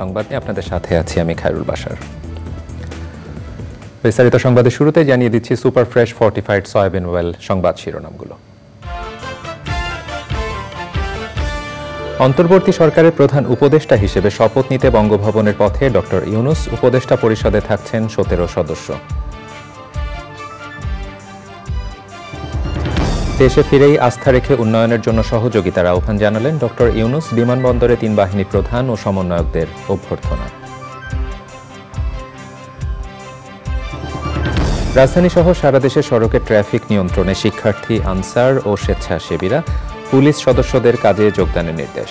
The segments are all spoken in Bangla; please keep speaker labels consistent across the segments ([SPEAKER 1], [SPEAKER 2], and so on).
[SPEAKER 1] সংবাদ নিয়ে আপনাদের সাথে আছি আমি খায়রুল বাশার। বিস্তারিত সংবাদের শুরুতে জানিয়ে দিচ্ছি super fresh fortified soybean oil সংবাদ শিরোনামগুলো। অন্তর্বর্তী সরকারের প্রধান উপদেষ্টা হিসেবে শপথ নিতে বঙ্গভবনের পথে ডক্টর ইউনূস। উপদেষ্টা পরিষদে থাকছেন 17 সদস্য। দেশে ফিরেই আস্থা রেখে উন্নয়নের জন্য সহযোগিতার আহ্বান জানালেন ডক্টর ইউনূস। বিমানবন্দরে 3 বাহিনী প্রধান ও সমন্বয়কদের অভ্যর্থনা। রাজধানীসহ সারা দেশে সড়কে ট্রাফিক নিয়ন্ত্রণে শিক্ষার্থী, আনসার ও স্বেচ্ছাসেবীরা, পুলিশ সদস্যদের কাজে যোগদানের নির্দেশ।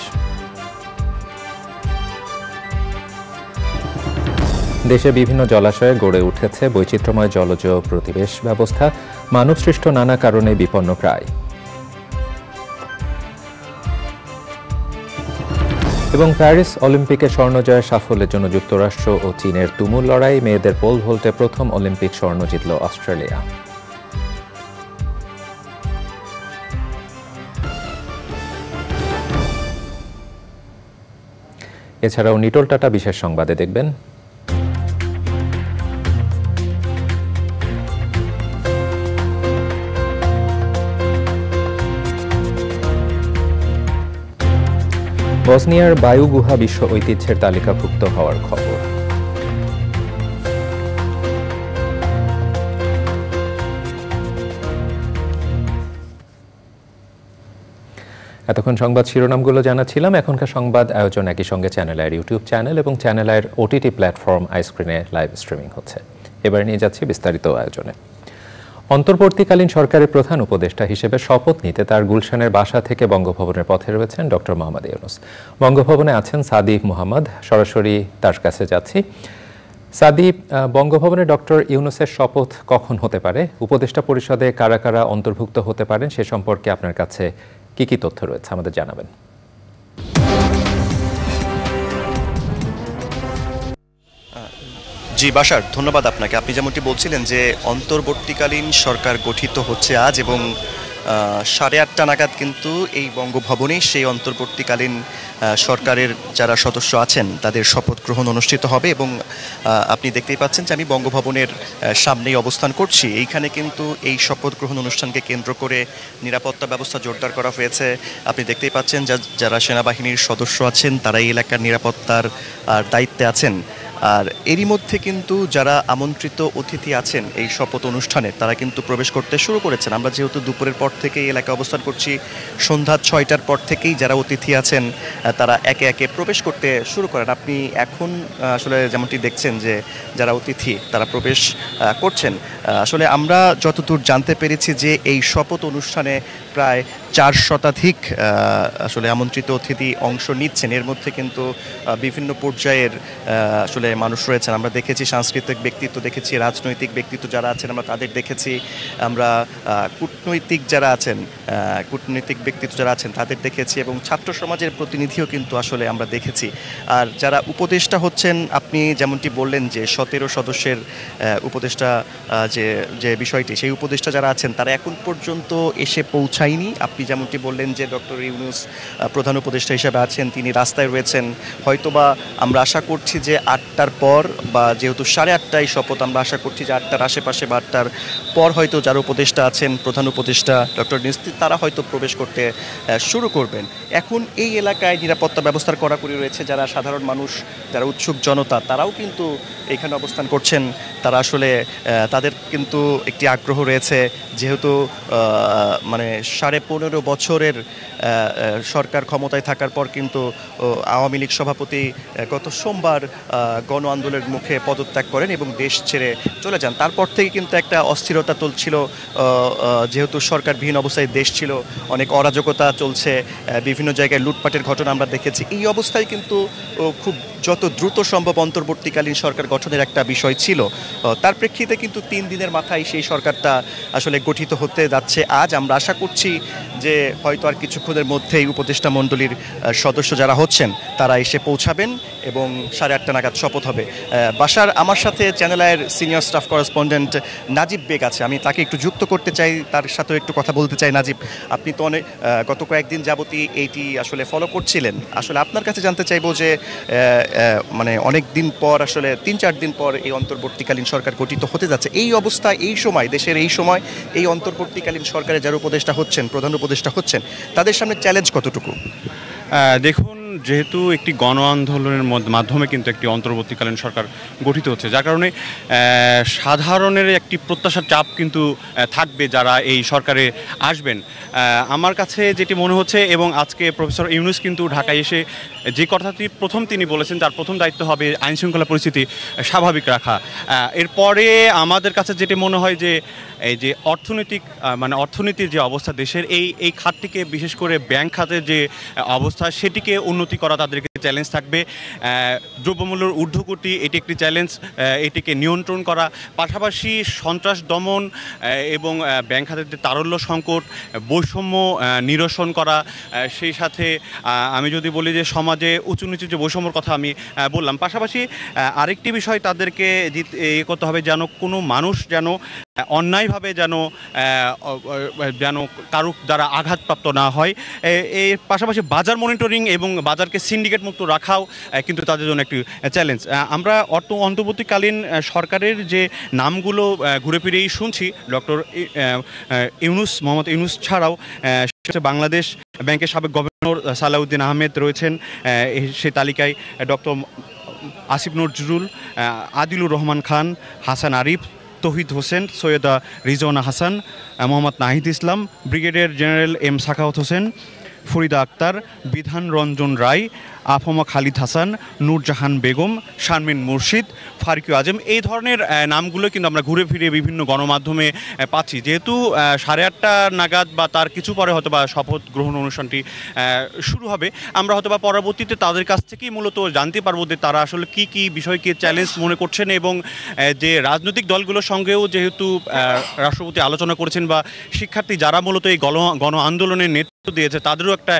[SPEAKER 1] দেশে বিভিন্ন জলাশয়ে গড়ে উঠেছে বৈচিত্র্যময় জলজ প্রতিবেশ ব্যবস্থা। মানবসৃষ্ট নানা কারণে বিপন্ন প্রায়। এবং প্যারিস অলিম্পিকে স্বর্ণজয়ের সাফল্যের জন্য যুক্তরাষ্ট্র ও চীনের তুমুল লড়াই। মেয়েদের পোল ভল্টে প্রথম অলিম্পিক স্বর্ণ জিতল অস্ট্রেলিয়া। এছাড়াও নিটোল টাটা বিশেষ সংবাদে দেখবেন বসনিয়ার বায়ু গুহা বিশ্ব ঐতিহ্যের তালিকাভুক্ত হওয়ার খবর। এতক্ষণ সংবাদ শিরোনামগুলো জানাচ্ছিলাম। এখনকার সংবাদ আয়োজন একই সঙ্গে চ্যানেল আইয়ের ইউটিউব চ্যানেল এবং চ্যানেল আইয়ের ওটিটি প্ল্যাটফর্ম আইস্ক্রিনে লাইভ স্ট্রিমিং হচ্ছে। এবার নিয়ে যাচ্ছি বিস্তারিত আয়োজনে। অন্তর্বর্তীকালীন সরকারের প্রধান উপদেষ্টা হিসেবে শপথ নিতে তার গুলশানের বাসা থেকে বঙ্গভবনের পথে রয়েছেন ডক্টর মোহাম্মদ ইউনূস। বঙ্গভবনে আছেন সাদিক মোহাম্মদ। সরাসরি তার কাছে যাচ্ছি। সাদিক, বঙ্গভবনে ডক্টর ইউনূসের শপথ কখন হতে পারে? উপদেষ্টা পরিষদে কারা কারা অন্তর্ভুক্ত হতে পারেন সে সম্পর্কে আপনার কাছে কি কি তথ্য রয়েছে আমাদের জানাবেন।
[SPEAKER 2] জি বাশার, ধন্যবাদ আপনাকে। আপনি যেমনটি বলছিলেন যে অন্তর্বর্তীকালীন সরকার গঠিত হচ্ছে আজ এবং 8:30 নাগাদ কিন্তু এই বঙ্গভবনে সেই অন্তর্বর্তীকালীন সরকারের যারা সদস্য আছেন তাদের শপথ গ্রহণ অনুষ্ঠিত হবে এবং আপনি দেখতেই পাচ্ছেন যে আমি বঙ্গভবনের সামনেই অবস্থান করছি। এইখানে কিন্তু এই শপথ গ্রহণ অনুষ্ঠানকে কেন্দ্র করে নিরাপত্তা ব্যবস্থা জোরদার করা হয়েছে। আপনি দেখতেই পাচ্ছেন যারা সেনাবাহিনীর সদস্য আছেন তারা এই এলাকার নিরাপত্তার দায়িত্বে আছেন। আর এরই মধ্যে কিন্তু যারা আমন্ত্রিত অতিথি আছেন এই শপথ অনুষ্ঠানে তারা কিন্তু প্রবেশ করতে শুরু করেছেন। আমরা যেহেতু দুপুরের পর থেকেই এলাকায় অবস্থান করছি, সন্ধ্যা 6টার পর থেকেই যারা অতিথি আছেন তারা একে একে প্রবেশ করতে শুরু করেন। আপনি এখন আসলে যেমনটি দেখছেন যে যারা অতিথি তারা প্রবেশ করছেন। আসলে আমরা যতদূর জানতে পেরেছি যে এই শপথ অনুষ্ঠানে প্রায় 4 শতাধিক আসলে আমন্ত্রিত অতিথি অংশ নিচ্ছেন। এর মধ্যে কিন্তু বিভিন্ন পর্যায়ের আসলে মানুষ রয়েছেন। আমরা দেখেছি সাংস্কৃতিক ব্যক্তিত্ব দেখেছি, রাজনৈতিক ব্যক্তিত্ব যারা আছেন আমরা তাদের দেখেছি, আমরা কূটনৈতিক ব্যক্তিত্ব যারা আছেন তাদের দেখেছি এবং ছাত্র সমাজের প্রতিনিধিও কিন্তু আসলে আমরা দেখেছি। আর যারা উপদেষ্টা হচ্ছেন, আপনি যেমনটি বললেন যে 17 সদস্যের উপদেষ্টা যে বিষয়টি, সেই উপদেষ্টা যারা আছেন তারা এখন পর্যন্ত এসে পৌঁছায়নি। আপনি যেমনটি বললেন যে ডক্টর ইউনূস প্রধান উপদেষ্টা হিসেবে আছেন, তিনি রাস্তায় রয়েছেন। হয়তোবা আমরা আশা করছি যে 8টার পর বা যেহেতু 8:30টায় শপথ, আমরা আশা করছি যে 8টার আশেপাশে বা 8টার পর হয়তো যারা উপদেষ্টা আছেন, প্রধান উপদেষ্টা ডক্টর ইউনূস, তারা হয়তো প্রবেশ করতে শুরু করবেন। এখন এই এলাকায় নিরাপত্তা ব্যবস্থার কড়াকড়ি রয়েছে। যারা সাধারণ মানুষ, যারা উৎসুক জনতা, তারাও কিন্তু এখানে অবস্থান করছেন। তারা আসলে তাদের কিন্তু একটি আগ্রহ রয়েছে, যেহেতু মানে 15.5 বছরের সরকার ক্ষমতায় থাকার পর কিন্তু আওয়ামী লীগ সভাপতি গত সোমবার গণ আন্দোলনের মুখে পদত্যাগ করেন এবং দেশ ছেড়ে চলে যান। তারপর থেকে কিন্তু একটা অস্থিরতা চলছিল, যেহেতু সরকারবিহীন অবস্থায় দেশ ছিল, অনেক অরাজকতা চলছে, বিভিন্ন জায়গায় লুটপাটের ঘটনা আমরা দেখেছি। এই অবস্থায় কিন্তু খুব যত দ্রুত সম্ভব অন্তর্বর্তীকালীন সরকার গঠনের একটা বিষয় ছিল। তার প্রেক্ষিতে কিন্তু 3 দিনের মাথায় সেই সরকারটা আসলে গঠিত হতে যাচ্ছে আজ। আমরা আশা করছি যে হয়তো আর কিছুক্ষণের মধ্যেই উপদেষ্টা মণ্ডলীর সদস্য যারা হচ্ছেন তারা এসে পৌঁছাবেন এবং 8:30 নাগাদ শপথ হবে। বাশার, আমার সাথে চ্যানেল আইয়ের সিনিয়র স্টাফ করেসপন্ডেন্ট নাজিব বেগ আছে, আমি তাকে একটু যুক্ত করতে চাই, তার সাথেও একটু কথা বলতে চাই। নাজিব, আপনি তো গত কয়েকদিন যাবতই এইটি আসলে ফলো করছিলেন, আসলে আপনার কাছে জানতে চাইবো যে মানে অনেক দিন পর আসলে 3-4 দিন পর এই অন্তর্বর্তীকালীন সরকার গঠিত হতে যাচ্ছে, এই অবস্থায় এই সময় দেশের এই সময় এই অন্তর্বর্তীকালীন সরকারে যারা উপদেষ্টা হচ্ছেন, প্রধান উপদেষ্টা হচ্ছেন, তাদের সামনে চ্যালেঞ্জ কতটুকু?
[SPEAKER 3] দেখুন, যেহেতু একটি গণ আন্দোলনের মাধ্যমে কিন্তু একটি অন্তর্বর্তীকালীন সরকার গঠিত হচ্ছে, যার কারণে সাধারণের একটি প্রত্যাশার চাপ কিন্তু থাকবে যারা এই সরকারে আসবেন। আমার কাছে যেটি মনে হচ্ছে, এবং আজকে প্রফেসর ইউনূস কিন্তু ঢাকায় এসে যে কথাটি প্রথম তিনি বলেছেন, তার প্রথম দায়িত্ব হবে আইনশৃঙ্খলা পরিস্থিতি স্বাভাবিক রাখা। এরপরে আমাদের কাছে যেটি মনে হয় যে এই যে অর্থনীতির যে অবস্থা দেশের, এই খাতটিকে, বিশেষ করে ব্যাংক খাতের যে অবস্থা, সেটিকে উন্নতি করা তাদেরকে চ্যালেঞ্জ থাকবে। দ্রব্যমূল্যের ঊর্ধ্বগতি এটি একটি চ্যালেঞ্জ, এটিকে নিয়ন্ত্রণ করা, পাশাপাশি সন্ত্রাস দমন এবং ব্যাংক খাতের যে তারল্য সংকট, বৈষম্য নিরসন করা। সেই সাথে আমি যদি বলি যে সমাজে উঁচু নিচু যে বৈষম্যর কথা আমি বললাম, পাশাপাশি আরেকটি বিষয় তাদেরকে করতে হবে, যেন কোনো মানুষ যেন অন্যায়ভাবে যেন কারো দ্বারা আঘাতপ্রাপ্ত না হয়। এর পাশাপাশি বাজার মনিটরিং এবং বাজারকে সিন্ডিকেট মুক্ত রাখাও কিন্তু তাদের জন্য একটি চ্যালেঞ্জ। আমরা অন্তর্বর্তীকালীন সরকারের যে নামগুলো ঘুরে ফিরেই শুনছি, ডক্টর মোহাম্মদ ইউনূস ছাড়াও বাংলাদেশ ব্যাংকের সাবেক গভর্নর সালাউদ্দিন আহমেদ রয়েছেন সেই তালিকায়, doctor Asif Nazrul, Adilur Rahman Khan, Hasan Arif, Touhid Hossain, Syeda Rizwana Hasan, Mohammad Nahid Islam, brigadier general M Sakhawat Hossain, Farida Akhter, Bidhan Ranjan রায়, আফমা খালিদ হাসান, নূরজাহান বেগম, শারমিন মুর্শিদ, ফারুক আজম, এই ধরনের নামগুলো কিন্তু আমরা ঘুরে ফিরে বিভিন্ন গণমাধ্যমে পাচ্ছি। যেহেতু 8:30 নাগাদ বা তার কিছু পরে হয়তো বা শপথ গ্রহণ অনুষ্ঠানটি শুরু হবে, আমরা হয়তো বা পরবর্তীতে তাদের কাছ থেকেই মূলত জানতে পারবো যে তারা আসলে কি কি বিষয়কে চ্যালেঞ্জ মনে করছেন, এবং যে রাজনৈতিক দলগুলোর সঙ্গেও যেহেতু রাষ্ট্রপতি আলোচনা করেছেন, বা শিক্ষার্থী যারা মূলত এই গণ আন্দোলনের নেতৃত্ব দিয়েছে, তাদেরও একটা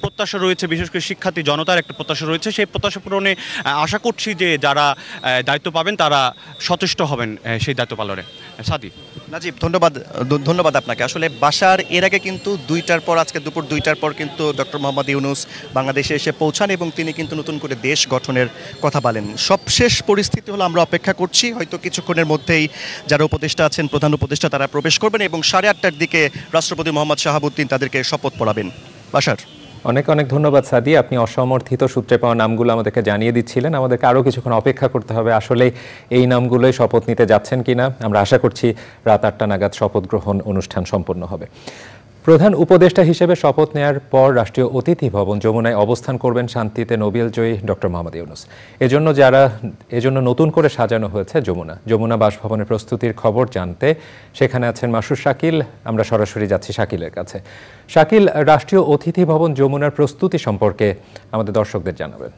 [SPEAKER 3] প্রত্যাশা রয়েছে, বিশেষ করে শিক্ষার্থী জনতার একটা প্রত্যাশা রয়েছে। সেই প্রত্যাশা পূরণে আশা করছি যে যারা দায়িত্ব পাবেন তারা সচেষ্ট হবেন সেই দায়িত্ব পালনে। সাদি।
[SPEAKER 2] নাজিব, ধন্যবাদ আপনাকে। আসলে বাশার এর আগে কিন্তু 2টার পর, আজকে দুপুর 2টার পর কিন্তু ডক্টর মোহাম্মদ ইউনূস বাংলাদেশে এসে পৌঁছান এবং তিনি কিন্তু নতুন করে দেশ গঠনের কথা বলেন। সবশেষ পরিস্থিতি হলো আমরা অপেক্ষা করছি, হয়তো কিছুক্ষণের মধ্যেই যারা উপদেষ্টা আছেন, প্রধান উপদেষ্টা, তারা প্রবেশ করবেন এবং 8:30টার দিকে রাষ্ট্রপতি মোহাম্মদ শাহাবুদ্দিন তাদেরকে শপথ পড়াবেন। বাশার,
[SPEAKER 1] অনেক অনেক ধন্যবাদ সাদি, আপনি অসমর্থিত সূত্রে পাওয়া নামগুলো আমাদেরকে জানিয়ে দিচ্ছিলেন। আমাদেরকে আরও কিছুক্ষণ অপেক্ষা করতে হবে আসলে এই নামগুলোই শপথ নিতে যাচ্ছেন কিনা। আমরা আশা করছি রাত 8টা নাগাদ শপথ গ্রহণ অনুষ্ঠান সম্পন্ন হবে। প্রধান উপদেষ্টা হিসেবে শপথ নেয়ার পর রাষ্ট্রীয় অতিথি ভবন যমুনায় অবস্থান করবেন শান্তিতে নোবেলজয়ী ডক্টর মোহাম্মদ ইউনূস। এজন্য নতুন করে সাজানো হয়েছে যমুনা বাসভবনের প্রস্তুতির খবর জানতে সেখানে আছেন মাসুর শাকিল। আমরা সরাসরি যাচ্ছি শাকিলের কাছে। শাকিল, রাষ্ট্রীয় অতিথি ভবন যমুনার প্রস্তুতি সম্পর্কে আমাদের দর্শকদের জানাবেন।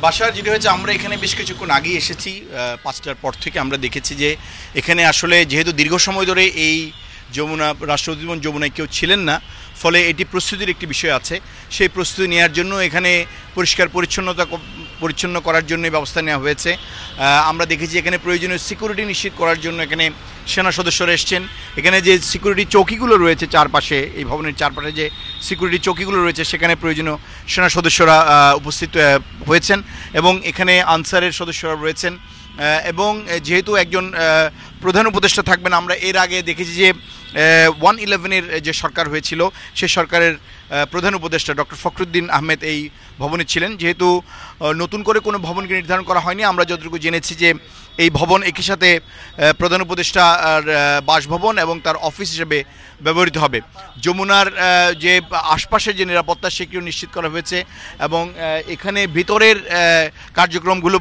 [SPEAKER 4] বাসার যেটা হয়েছে, আমরা এখানে বেশ কিছুক্ষণ আগেই এসেছি, 5টার পর থেকে আমরা দেখেছি যে এখানে আসলে যেহেতু দীর্ঘ সময় ধরে এই রাষ্ট্রপতি ভবন যমুনায় কেউ ছিলেন না, ফলে এটি প্রস্তুতির একটি বিষয় আছে। সেই প্রস্তুতি নেওয়ার জন্য এখানে পরিষ্কার পরিচ্ছন্ন করার জন্য ব্যবস্থা নেওয়া হয়েছে। আমরা দেখেছি এখানে প্রয়োজনীয় সিকিউরিটি নিশ্চিত করার জন্য এখানে সেনা সদস্যরা এসছেন। এখানে যে সিকিউরিটি চৌকিগুলো রয়েছে চারপাশে, এই ভবনের চারপাশে যে সিকিউরিটি চৌকিগুলো রয়েছে, সেখানে প্রয়োজনীয় সেনা সদস্যরা উপস্থিত হয়েছেন এবং এখানে আনসারের সদস্যরা রয়েছেন। এবং যেহেতু একজন প্রধান উপদেষ্টা থাকবেন, আমরা এর আগে দেখেছি যে 111-এর যে সরকার হয়েছিল, সে সরকারের প্রধান উপদেষ্টা ডক্টর ফখরুদ্দিন আহমেদ এই ভবনে ছিলেন। যেহেতু নতুন করে কোনো ভবনকে নির্ধারণ করা হয়নি, আমরা যতটুকু জেনেছি যে এই ভবন একই সাথে প্রধান উপদেষ্টার বাসভবন এবং তার অফিস হিসেবে ব্যবহৃত হবে। যমুনার যে আশপাশের যে নিরাপত্তা, সেটিও নিশ্চিত করা হয়েছে এবং এখানে ভিতরের কার্যক্রমগুলো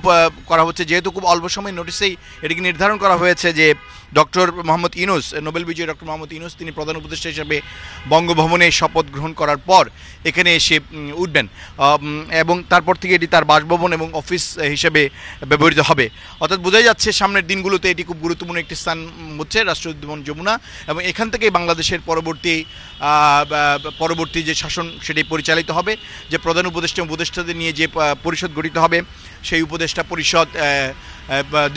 [SPEAKER 4] করা হচ্ছে। যেহেতু খুব অল্প সময় নোটিসেই এটিকে নির্ধারণ করা হয়েছে যে ডক্টর মোহাম্মদ ইউনূস, নোবেল বিজয়ী ডক্টর মোহাম্মদ ইউনূস, তিনি প্রধান উপদেষ্টা হিসেবে বঙ্গভবনে শপথ গ্রহণ করার পর এখানে এসে উঠবেন এবং তারপর থেকে এটি তার বাসভবন এবং অফিস হিসেবে ব্যবহৃত হবে। অর্থাৎ বোঝাই যাচ্ছে সামনের দিনগুলোতে এটি খুব গুরুত্বপূর্ণ একটি স্থান হচ্ছে রাষ্ট্রপতি ভবন যমুনা, এবং এখান থেকেই বাংলাদেশের পরবর্তী যে শাসন সেটি পরিচালিত হবে। যে প্রধান উপদেষ্টাদের নিয়ে যে পরিষদ গঠিত হবে, সেই উপদেষ্টা পরিষদ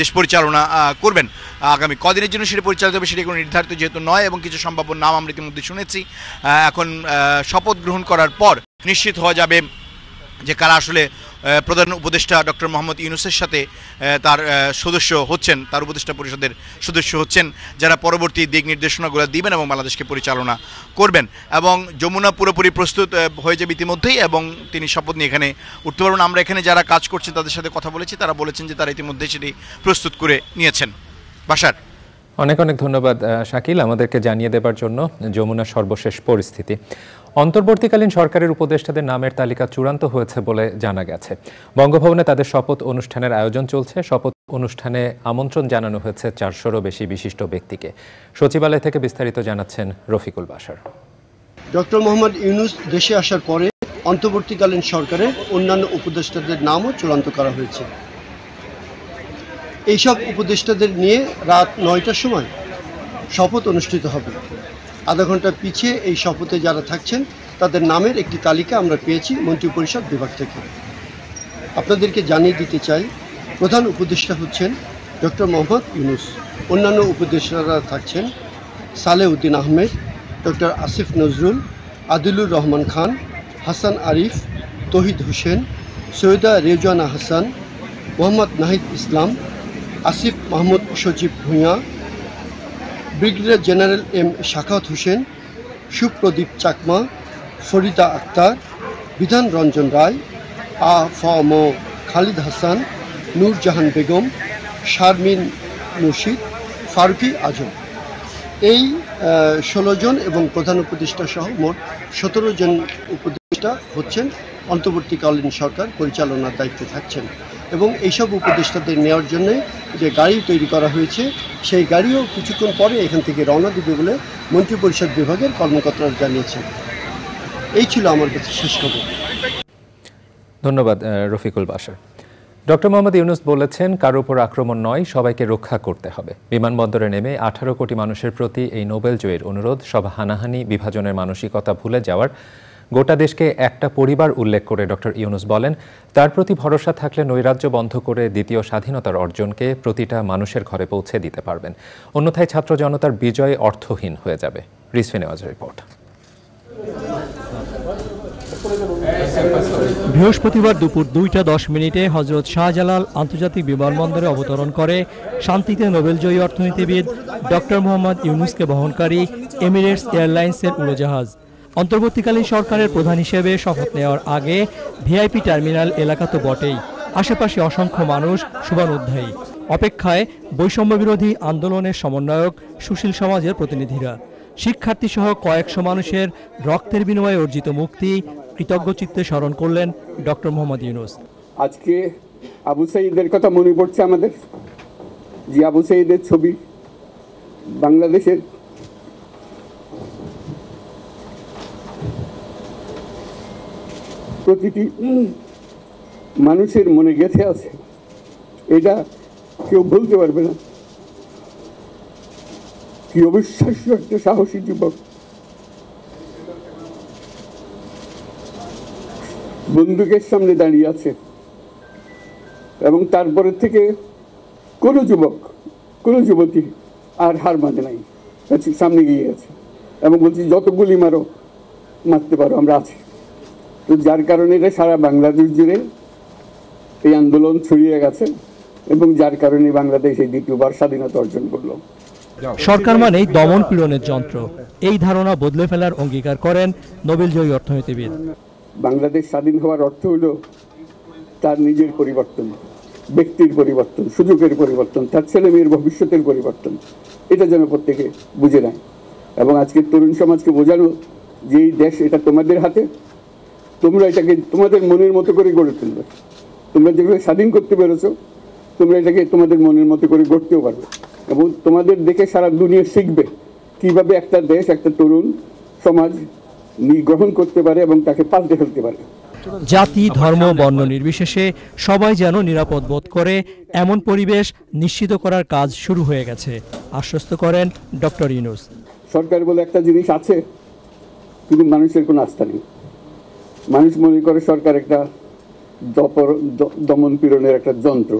[SPEAKER 4] দেশ পরিচালনা করবেন। আগামী কদিনের জন্য সেটা পরিচালিত হবে সেটা কোনো নির্ধারিত যেহেতু নয়, এবং কিছু সম্ভাব্য নাম আমরা ইতিমধ্যে শুনেছি। এখন শপথ গ্রহণ করার পর নিশ্চিত হওয়া যাবে যে কারা আসলে প্রধান উপদেষ্টা ডক্টর মোহাম্মদ ইউনূসের সাথে তার সদস্য হচ্ছেন, তার উপদেষ্টা পরিষদের সদস্য হচ্ছেন, যারা পরবর্তী দিক নির্দেশনাগুলো দিবেন এবং বাংলাদেশকে পরিচালনা করবেন। এবং যমুনা পুরোপুরি প্রস্তুত হয়ে যাবে ইতিমধ্যেই, এবং তিনি শপথ নিয়ে এখানে উঠতে পারবেন। আমরা এখানে যারা কাজ করছেন তাদের সাথে কথা বলেছি, তারা বলেছেন যে তারা ইতিমধ্যেই সেটি প্রস্তুত করে নিয়েছেন। বাশার,
[SPEAKER 1] অনেক অনেক ধন্যবাদ শাকিল আমাদেরকে জানিয়ে দেবার জন্য যমুনার সর্বশেষ পরিস্থিতি। অন্তর্বর্তীকালীন সরকারের উপদেষ্টাদের নামের তালিকা চূড়ান্ত হয়েছে বলে জানা গেছে। বঙ্গভবনে তাদের শপথ অনুষ্ঠানের আয়োজন চলছে। শপথ অনুষ্ঠানে আমন্ত্রণ জানানো হয়েছে 400-রও বেশি বিশিষ্ট ব্যক্তিকে। সচিবালয় থেকে বিস্তারিত জানাচ্ছেন রফিকুল বাশার।
[SPEAKER 5] ডক্টর মোহাম্মদ ইউনূস দেশে আসার পরে অন্তর্বর্তীকালীন সরকারের অন্যান্য উপদেষ্টাদের নামও চূড়ান্ত করা হয়েছে। এইসব উপদেষ্টাদের নিয়ে রাত 9টার সময় শপথ অনুষ্ঠিত হবে। আধা ঘন্টা পিছিয়ে এই শপথে যারা থাকছেন তাদের নামের একটি তালিকা আমরা পেয়েছি মন্ত্রিপরিষদ বিভাগ থেকে। আপনাদেরকে জানিয়ে দিতে চাই, প্রধান উপদেষ্টা হচ্ছেন ডক্টর মোহাম্মদ ইউনূস। অন্যান্য উপদেষ্টারা থাকছেন Saleuddin Ahmed, doctor Asif Nazrul, Adilur Rahman Khan, Hasan Arif, Touhid Hossain, Syeda Rizwana Hasan, Mohammad Nahid Islam, Asif Mahmud Sajib Bhuiyan, brigadier general M Sakhawat Hossain, Supradip Chakma, Farida Akhter, Bidhan Ranjan রায়, আ.ফ.ম. খালিদ হাসান, নূরজাহান বেগম, শারমিন মুর্শিদ, ফারুকি আজম। এই 16 জন এবং প্রধান উপদেষ্টা সহ মোট 17 জন উপদেষ্টা হচ্ছেন অন্তর্বর্তীকালীন সরকার পরিচালনার দায়িত্বে থাকছেন। এবং এইসব উপদেষ্টাদের নেওয়ার জন্য যে গাড়ি তৈরি করা হয়েছে সেই গাড়িও কিছুক্ষণ পরে এখান থেকে রওনা দেবে বলে মন্ত্রিপরিষদ বিভাগের কর্মকর্তারা জানিয়েছেন। এই ছিল আমার কাছে শেষ খবর।
[SPEAKER 1] ধন্যবাদ রফিকুল বাশার। ডক্টর মোহাম্মদ ইউনূস বলেছেন, কারো উপর আক্রমণ নয়, সবাইকে রক্ষা করতে হবে। বিমানবন্দরে নেমে 18 কোটি মানুষের প্রতি এই নোবেল জয়ীর অনুরোধ, সব হানাহানি বিভাজনের মানসিকতা ভুলে যাওয়ার, গোটা দেশকে একটা পরিবার উল্লেখ করে ডক্টর ইউনূস বলেন, তার প্রতি ভরসা থাকলে নৈরাজ্য বন্ধ করে দ্বিতীয় স্বাধীনতার অর্জনকে প্রতিটা মানুষের ঘরে পৌঁছে দিতে পারবেন। অন্যথায় ছাত্র জনতার বিজয় অর্থহীন হয়ে যাবে। রিজভী নেওয়াজের রিপোর্ট।
[SPEAKER 6] বৃহস্পতিবার দুপুর 2:10 হজরত শাহজালাল আন্তর্জাতিক বিমানবন্দরে অবতরণ করে শান্তিতে নোবেলজয়ী অর্থনীতিবিদ ডক্টর মোহাম্মদ ইউনূসকে বহনকারী এমিরেটস এয়ারলাইন্সের উড়োজাহাজ। অন্তর্বর্তীকালীন সরকারের প্রধান হিসেবে শপথ নেওয়ার আগে ভিআইপি টার্মিনাল এলাকা তো বটেই, আশেপাশে অসংখ্য মানুষ শুভানুধ্যায়ী। অপেক্ষায় বৈষম্য বিরোধী আন্দোলনের সমন্বয়ক সুশীল সমাজের প্রতিনিধিরা। শিক্ষার্থী সহ কয়েকশো মানুষের রক্তের বিনিময়ে অর্জিত মুক্তি কৃতজ্ঞ চিত্তে স্মরণ করলেন ডক্টর মোহাম্মদ ইউনূস।
[SPEAKER 7] আজকে আবু সাঈদের কথা মনে পড়ছে আমাদের, যে আবু সাঈদের ছবি বাংলাদেশের প্রতিটি মানুষের মনে গেঁথে আছে, এটা কেউ ভুলতে পারবে না। কি অবিশ্বাস্য একটা সাহসী যুবক, বন্দুকের সামনে দাঁড়িয়ে আছে, এবং তারপরে থেকে কোনো যুবক কোনো যুবতী আর হার মানে নাই, সামনে গিয়ে আছে এবং বলছি যত গুলি মারো মারতে পারো, আমরা আছি। তো যার কারণে এটা সারা বাংলাদেশ জুড়ে এই আন্দোলন ছড়িয়ে গেছে এবং যার কারণে বাংলাদেশ এই দ্বিতীয়বার স্বাধীনতা অর্জন করলো।
[SPEAKER 6] সরকার মানেই দমন পীড়নের যন্ত্র, এই ধারণা বদলে ফেলার অঙ্গীকার করেন নোবেলজয়ী অর্থনীতিবিদ।
[SPEAKER 7] বাংলাদেশ স্বাধীন হওয়ার অর্থ হলো তার নিজের পরিবর্তন, ব্যক্তির পরিবর্তন, সুযোগের পরিবর্তন, তার ছেলে মেয়ের ভবিষ্যতের পরিবর্তন। এটা যেন প্রত্যেকে বুঝে নেয় এবং আজকের তরুণ সমাজকে বোঝানো যে এই দেশ এটা তোমাদের হাতে, তোমরা এটাকে তোমাদের মনের মতো করে গড়ে তুলবে। তোমরা যেভাবে স্বাধীন করতে পেরেছো তোমরা এটাকে তোমাদের মনের মতো করে গড়তেও পারবে এবং তোমাদের দেখে সারা দুনিয়া শিখবে কিভাবে একটা দেশ একটা তরুণ সমাজ গ্রহণ করতে পারে এবং তাকে পাল্টে ফেলতে পারে।
[SPEAKER 6] জাতি, ধর্ম, বর্ণ নির্বিশেষে সবাই যেন নিরাপদ বোধ করে এমন পরিবেশ নিশ্চিত করার কাজ শুরু হয়ে গেছে, আশ্বস্ত করেন ডক্টর ইউনূস।
[SPEAKER 7] সরকার বলে একটা জিনিস আছে, কিন্তু মানুষের কোনো আস্থা নেই। মানুষ মনে করে সরকার একটা দমন পীড়নের একটা যন্ত্র,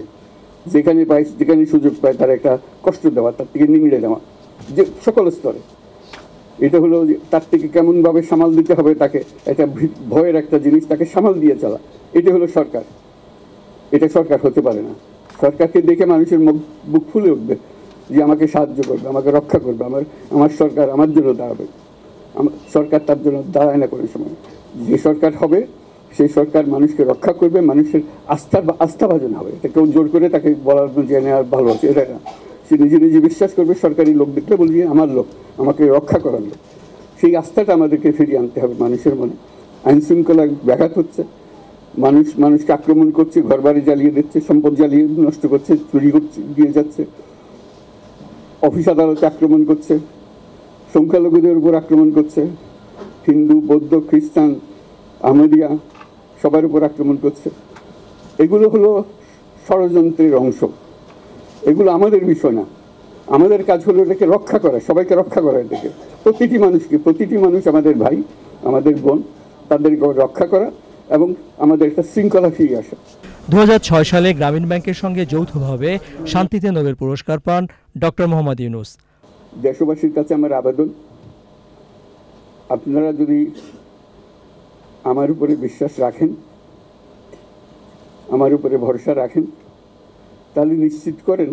[SPEAKER 7] যেখানে পায় যেখানে সুযোগ পায় তার একটা কষ্ট দেওয়া, তার থেকে নিংড়ে দেওয়া, যে সকল স্তরে। এটা হলো তার থেকে কেমনভাবে সামাল দিতে হবে, তাকে একটা ভয়ের একটা জিনিস, তাকে সামাল দিয়ে চলা, এটা হলো সরকার। এটা সরকার হতে পারে না। সরকারকে দেখে মানুষের বুক ফুলে উঠবে যে আমাকে সাহায্য করবে, আমাকে রক্ষা করবে, আমার সরকার আমার জন্য দাঁড়াবে। সরকার তার জন্য দাঁড়ায় না কোনো সময়। যে সরকার হবে সেই সরকার মানুষকে রক্ষা করবে, মানুষের আস্থাভাজন হবে। এটা কেউ জোর করে তাকে বলার যে আর ভালো আছে এটা না। সে নিজে নিজে বিশ্বাস করবে, সরকারি লোক দেখলে বলবে আমার লোক, আমাকে রক্ষা করার লোক। সেই আস্থাটা আমাদেরকে ফিরিয়ে আনতে হবে মানুষের মনে। আইন শৃঙ্খলা ব্যাঘাত হচ্ছে, মানুষকে আক্রমণ করছে, ঘরবাড়ি জ্বালিয়ে দিচ্ছে, সম্পদ জ্বালিয়ে নষ্ট করছে, চুরি করছে, দিয়ে যাচ্ছে, অফিস আদালতে আক্রমণ করছে, সংখ্যালঘুদের উপর আক্রমণ করছে, হিন্দু, বৌদ্ধ, খ্রিস্টান, আহমদিয়া সবার উপর আক্রমণ করছে। এগুলো হলো ষড়যন্ত্রের অংশ। এগুলো আমাদের বিষয় না। আমাদের কাজ হলো এটাকে রক্ষা করা, সবাইকে রক্ষা করা। এটাকে প্রতিটি মানুষ আমাদের ভাই, আমাদের বোন, তাদেরকে রক্ষা করা এবং আমাদের একটা শৃঙ্খলা ফিরিয়ে আসা।
[SPEAKER 6] 2006 সালে গ্রামীণ ব্যাংকের সঙ্গে যৌথভাবে শান্তিতে নোবেল পুরস্কার পান ডক্টর মোহাম্মদ ইউনূস।
[SPEAKER 7] দেশবাসীর কাছে আমার আবেদন, আপনারা যদি আমার উপরে বিশ্বাস রাখেন, আমার উপরে ভরসা রাখেন, তাহলে নিশ্চিত করেন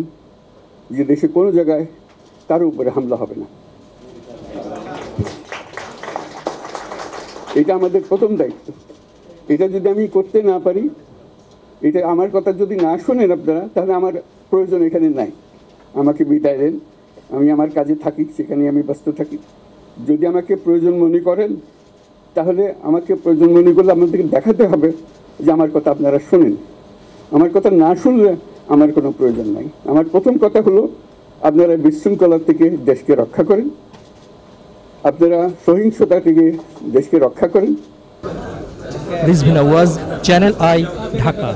[SPEAKER 7] যে দেশে কোনো জায়গায় কারো উপরে হামলা হবে না। এটা আমাদের প্রথম দায়িত্ব। এটা যদি আমি করতে না পারি, এটা আমার কথা যদি না শোনেন আপনারা, তাহলে আমার প্রয়োজন এখানে নাই। আমাকে বিদায় দেন, আমি আমার কাজে থাকি, সেখানে আমি ব্যস্ত থাকি। যদি আমাকে প্রয়োজন মনে করেন, তাহলে আমাকে প্রয়োজন মনে করলে আপনাদেরকে দেখাতে হবে যে আমার কথা আপনারা শোনেন। আমার কথা না শুনলে আমার কোনো প্রয়োজন নাই। আমার প্রথম কথা হলো আপনারা বিশৃঙ্খলা থেকে দেশকে রক্ষা করেন, আপনারা সহিংসতা থেকে দেশকে রক্ষা করেন।
[SPEAKER 6] রিজভিন আওয়াজ, চ্যানেল আই, ঢাকা।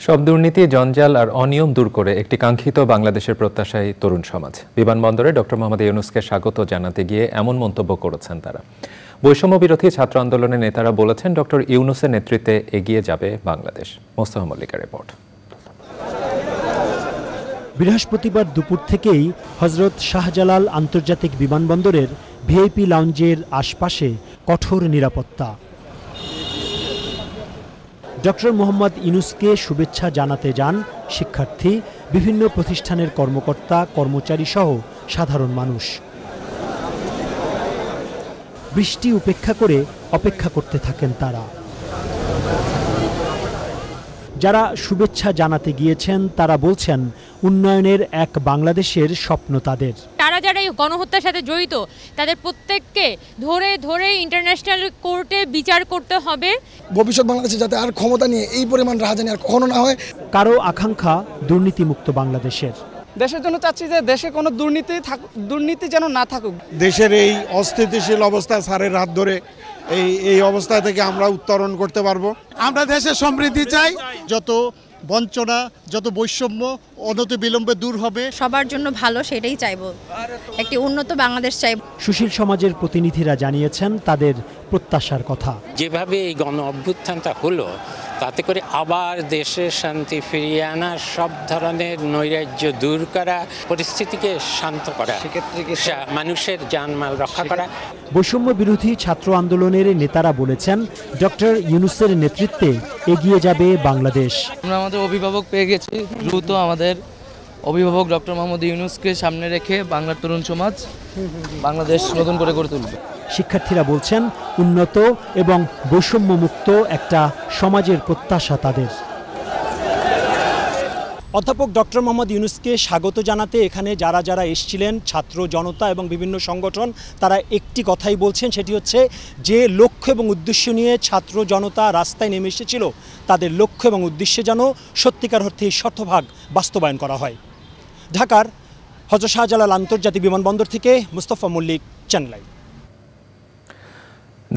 [SPEAKER 1] সব দুর্নীতি, জঞ্জাল আর অনিয়ম দূর করে একটি কাঙ্ক্ষিত বাংলাদেশের প্রত্যাশায় তরুণ সমাজ। বিমানবন্দরে ডক্টর মোহাম্মদ ইউনূসকে স্বাগত জানাতে গিয়ে এমন মন্তব্য করেছেন তারা। বৈষম্য বিরোধী ছাত্র আন্দোলনের নেতারা বলেছেন ডক্টর ইউনূসের নেতৃত্বে এগিয়ে যাবে বাংলাদেশ। মোস্তফা মল্লিকের রিপোর্ট।
[SPEAKER 8] বৃহস্পতিবার দুপুর থেকেই হযরত শাহজালাল আন্তর্জাতিক বিমানবন্দরের ভিআইপি লাউঞ্জের আশপাশে কঠোর নিরাপত্তা। ডক্টর মোহাম্মদ ইউনূসকে শুভেচ্ছা জানাতে যান শিক্ষার্থী, বিভিন্ন প্রতিষ্ঠানের কর্মকর্তা, কর্মচারী সহ সাধারণ মানুষ। বৃষ্টি উপেক্ষা করে অপেক্ষা করতে থাকেন তারা। যারা শুভেচ্ছা জানাতে গিয়েছেন তারা বলছেন উন্নয়নের এক বাংলাদেশের স্বপ্ন তাদের।
[SPEAKER 9] যারা এই গণহত্যার সাথে জড়িত তাদের প্রত্যেককে ধরে ধরে ইন্টারন্যাশনাল কোর্টে বিচার করতে হবে।
[SPEAKER 10] ভবিষ্যৎ বাংলাদেশে যাতে আর ক্ষমতা নিয়ে এই পরিমাণ রাজধানী আর কখনো না হয়।
[SPEAKER 8] কারো আকাঙ্ক্ষা দুর্নীতিমুক্ত বাংলাদেশের।
[SPEAKER 11] দেশের জন্য চাচ্ছি যে দেশে কোনো দুর্নীতি যেন না থাকুক।
[SPEAKER 12] দেশের এই অস্থিতিশীল অবস্থা স্যারের হাত ধরে এই অবস্থা থেকে আমরা উত্তরণ করতে পারবো।
[SPEAKER 13] আমরা দেশের সমৃদ্ধি চাই, যত বঞ্চনা, যত বৈষম্য অনতি বিলম্বে দূর হবে।
[SPEAKER 14] সবার জন্য ভালো সেটাই চাইবো, একটি উন্নত বাংলাদেশ চাইব।
[SPEAKER 8] সুশীল সমাজের প্রতিনিধিরা জানিয়েছেন তাদের প্রত্যাশার কথা।
[SPEAKER 15] যেভাবে এই গণ অভ্যুত্থানটা হলো, তাতে করে আবার দেশে শান্তি ফিরিয়ে আনা, সব ধরনের নৈরাজ্য দূর করা, পরিস্থিতিকে শান্ত করা, মানুষের জানমাল রক্ষা করা।
[SPEAKER 8] বৈষম্য বিরোধী ছাত্র আন্দোলনের নেতারা বলেছেন ডক্টর ইউনূসের নেতৃত্বে এগিয়ে যাবে বাংলাদেশ।
[SPEAKER 11] আমরা আমাদের অভিভাবক পেয়ে গেছি, দ্রুত আমাদের অভিভাবক ডক্টর মোহাম্মদ ইউনূসকে সামনে রেখে বাংলার তরুণ সমাজ বাংলাদেশ নতুন করে গড়ে তুলবে।
[SPEAKER 8] শিক্ষার্থীরা বলছেন উন্নত এবং বৈষম্যমুক্ত একটা সমাজের প্রত্যাশা তাদের। অধ্যাপক ডক্টর মোহাম্মদ ইউনূসকে স্বাগত জানাতে এখানে যারা যারা এসেছিলেন, ছাত্র জনতা এবং বিভিন্ন সংগঠন, তারা একটি কথাই বলছেন, সেটি হচ্ছে যে লক্ষ্য এবং উদ্দেশ্য নিয়ে ছাত্র জনতা রাস্তায় নেমে এসেছিল, তাদের লক্ষ্য এবং উদ্দেশ্যে যেন সত্যিকার অর্থে শতভাগ বাস্তবায়ন করা হয়। ঢাকার হযরত শাহজালাল আন্তর্জাতিক বিমানবন্দর থেকে মোস্তফা মল্লিক, চ্যানেল আই।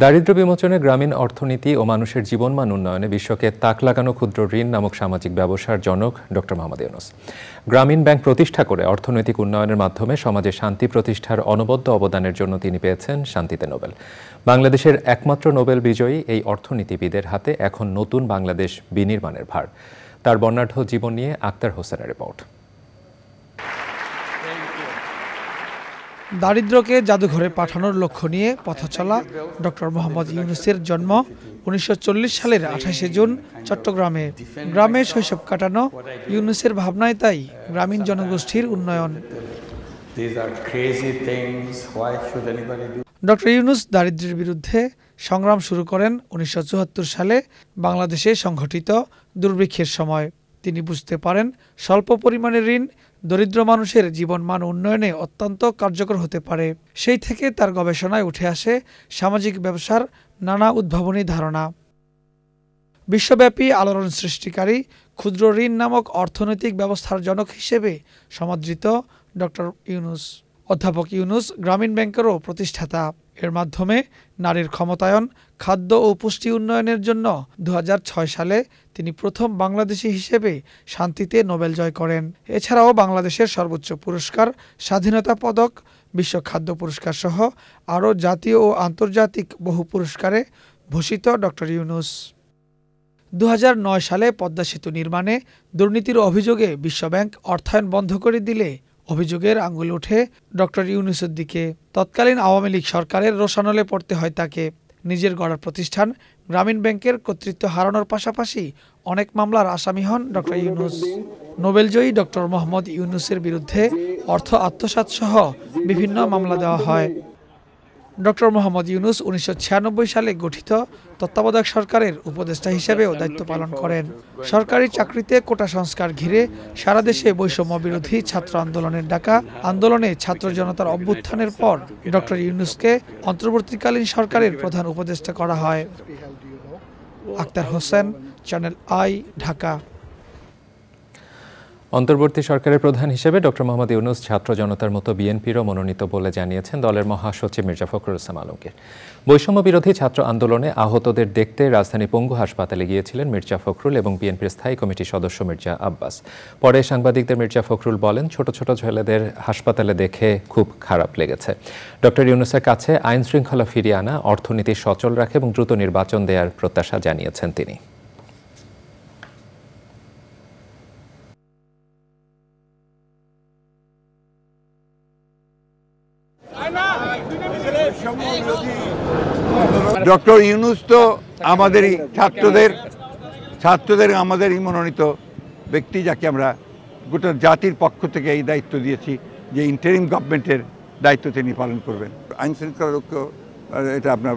[SPEAKER 1] দারিদ্র্য বিমোচনে গ্রামীণ অর্থনীতি ও মানুষের জীবনমান উন্নয়নে বিশ্বকে তাক লাগানো ক্ষুদ্র ঋণ নামক সামাজিক ব্যবসার জনক ডক্টর মোহাম্মদ ইউনূস। গ্রামীণ ব্যাংক প্রতিষ্ঠা করে অর্থনৈতিক উন্নয়নের মাধ্যমে সমাজে শান্তি প্রতিষ্ঠার অনবদ্য অবদানের জন্য তিনি পেয়েছেন শান্তিতে নোবেল। বাংলাদেশের একমাত্র নোবেল বিজয়ী এই অর্থনীতিবিদের হাতে এখন নতুন বাংলাদেশ বিনির্মাণের ভার। তার বর্ণাঢ্য জীবন নিয়ে আক্তার হোসেনের রিপোর্ট।
[SPEAKER 16] দারিদ্র্যকে জাদুঘরে পাঠানোর লক্ষ্য নিয়ে পথচলা ডক্টর মোহাম্মদ ইউনূসের জন্ম 1940 সালের 28শে জুন চট্টগ্রামে। গ্রামে শৈশব কাটানো ইউনূসের ভাবনায় তাই গ্রামীণ জনগোষ্ঠীর উন্নয়ন। ডক্টর ইউনূস দারিদ্র্যের বিরুদ্ধে সংগ্রাম শুরু করেন 1974 সালে বাংলাদেশে সংঘটিত দুর্ভিক্ষের সময়। তিনি বুঝতে পারেন স্বল্প পরিমাণের ঋণ দরিদ্র মানুষের জীবনমান উন্নয়নে অত্যন্ত কার্যকর হতে পারে। সেই থেকে তার গবেষণায় উঠে আসে সামাজিক ব্যবসার নানা উদ্ভাবনী ধারণা। বিশ্বব্যাপী আলোড়ন সৃষ্টিকারী ক্ষুদ্র ঋণ নামক অর্থনৈতিক ব্যবস্থার জনক হিসেবে সমাদৃত ডক্টর ইউনূস। অধ্যাপক ইউনূস গ্রামীণ ব্যাংকেরও প্রতিষ্ঠাতা। এর মাধ্যমে নারীর ক্ষমতায়ন, খাদ্য ও পুষ্টি উন্নয়নের জন্য 2006 সালে তিনি প্রথম বাংলাদেশি হিসেবে শান্তিতে নোবেল জয় করেন। এছাড়াও বাংলাদেশের সর্বোচ্চ পুরস্কার স্বাধীনতা পদক, বিশ্ব খাদ্য পুরস্কার সহ আরও জাতীয় ও আন্তর্জাতিক বহু পুরস্কারে ভূষিত ডক্টর ইউনূস। 2009 সালে পদ্মা সেতু নির্মাণে দুর্নীতির অভিযোগে বিশ্বব্যাংক অর্থায়ন বন্ধ করে দিলে অভিযোগের আঙুল ওঠে ডক্টর ইউনূসের দিকে। তৎকালীন আওয়ামী লীগ সরকারের রোষানলে পড়তে হয় তাকে। নিজের গড়া প্রতিষ্ঠান গ্রামীণ ব্যাংকের কর্তৃত্ব হারানোর পাশাপাশি অনেক মামলার আসামি হন ডক্টর ইউনূস। নোবেলজয়ী ডক্টর মোহাম্মদ ইউনূসের বিরুদ্ধে অর্থ আত্মসাৎ সহ বিভিন্ন মামলা দেওয়া হয়। ডক্টর মোহাম্মদ ইউনূস 1996 সালে গঠিত তত্ত্বাবধায়ক সরকারের উপদেষ্টা হিসেবেও দায়িত্ব পালন করেন। সরকারি চাকরিতে কোটা সংস্কার ঘিরে সারা দেশে বৈষম্য বিরোধী ছাত্র আন্দোলনের ডাকা আন্দোলনে ছাত্র জনতার অভ্যুত্থানের পর ডক্টর ইউনূসকে অন্তর্বর্তীকালীন সরকারের প্রধান উপদেষ্টা করা হয়। Akhtar Hossain, channel I, Dhaka.
[SPEAKER 1] অন্তর্বর্তী সরকারের প্রধান হিসেবে ডক্টর মোহাম্মদ ইউনূস ছাত্র জনতার মতো বিএনপিরও মনোনীত বলে জানিয়েছেন দলের মহাসচিব মির্জা ফখরুল ইসলাম আলমগীর। বৈষম্য বিরোধী ছাত্র আন্দোলনে আহতদের দেখতে রাজধানী পঙ্গু হাসপাতালে গিয়েছিলেন মির্জা ফখরুল এবং বিএনপির স্থায়ী কমিটির সদস্য মির্জা আব্বাস। পরে সাংবাদিকদের মির্জা ফখরুল বলেন, ছোট ছোট ছেলেদের হাসপাতালে দেখে খুব খারাপ লেগেছে। ডক্টর ইউনূসের কাছে আইন শৃঙ্খলা ফিরিয়ে আনা, অর্থনীতি সচল রাখে এবং দ্রুত নির্বাচন দেওয়ার প্রত্যাশা জানিয়েছেন তিনি।
[SPEAKER 17] ডক্টর ইউনূস তো আমাদেরই ছাত্রদের আমাদেরই মনোনীত ব্যক্তি, যাকে আমরা গোটা জাতির পক্ষ থেকে এই দায়িত্ব দিয়েছি যে ইন্টারিম গভর্নমেন্টের দায়িত্ব তিনি পালন করবেন। আইন শৃঙ্খলা রক্ষা এটা আপনার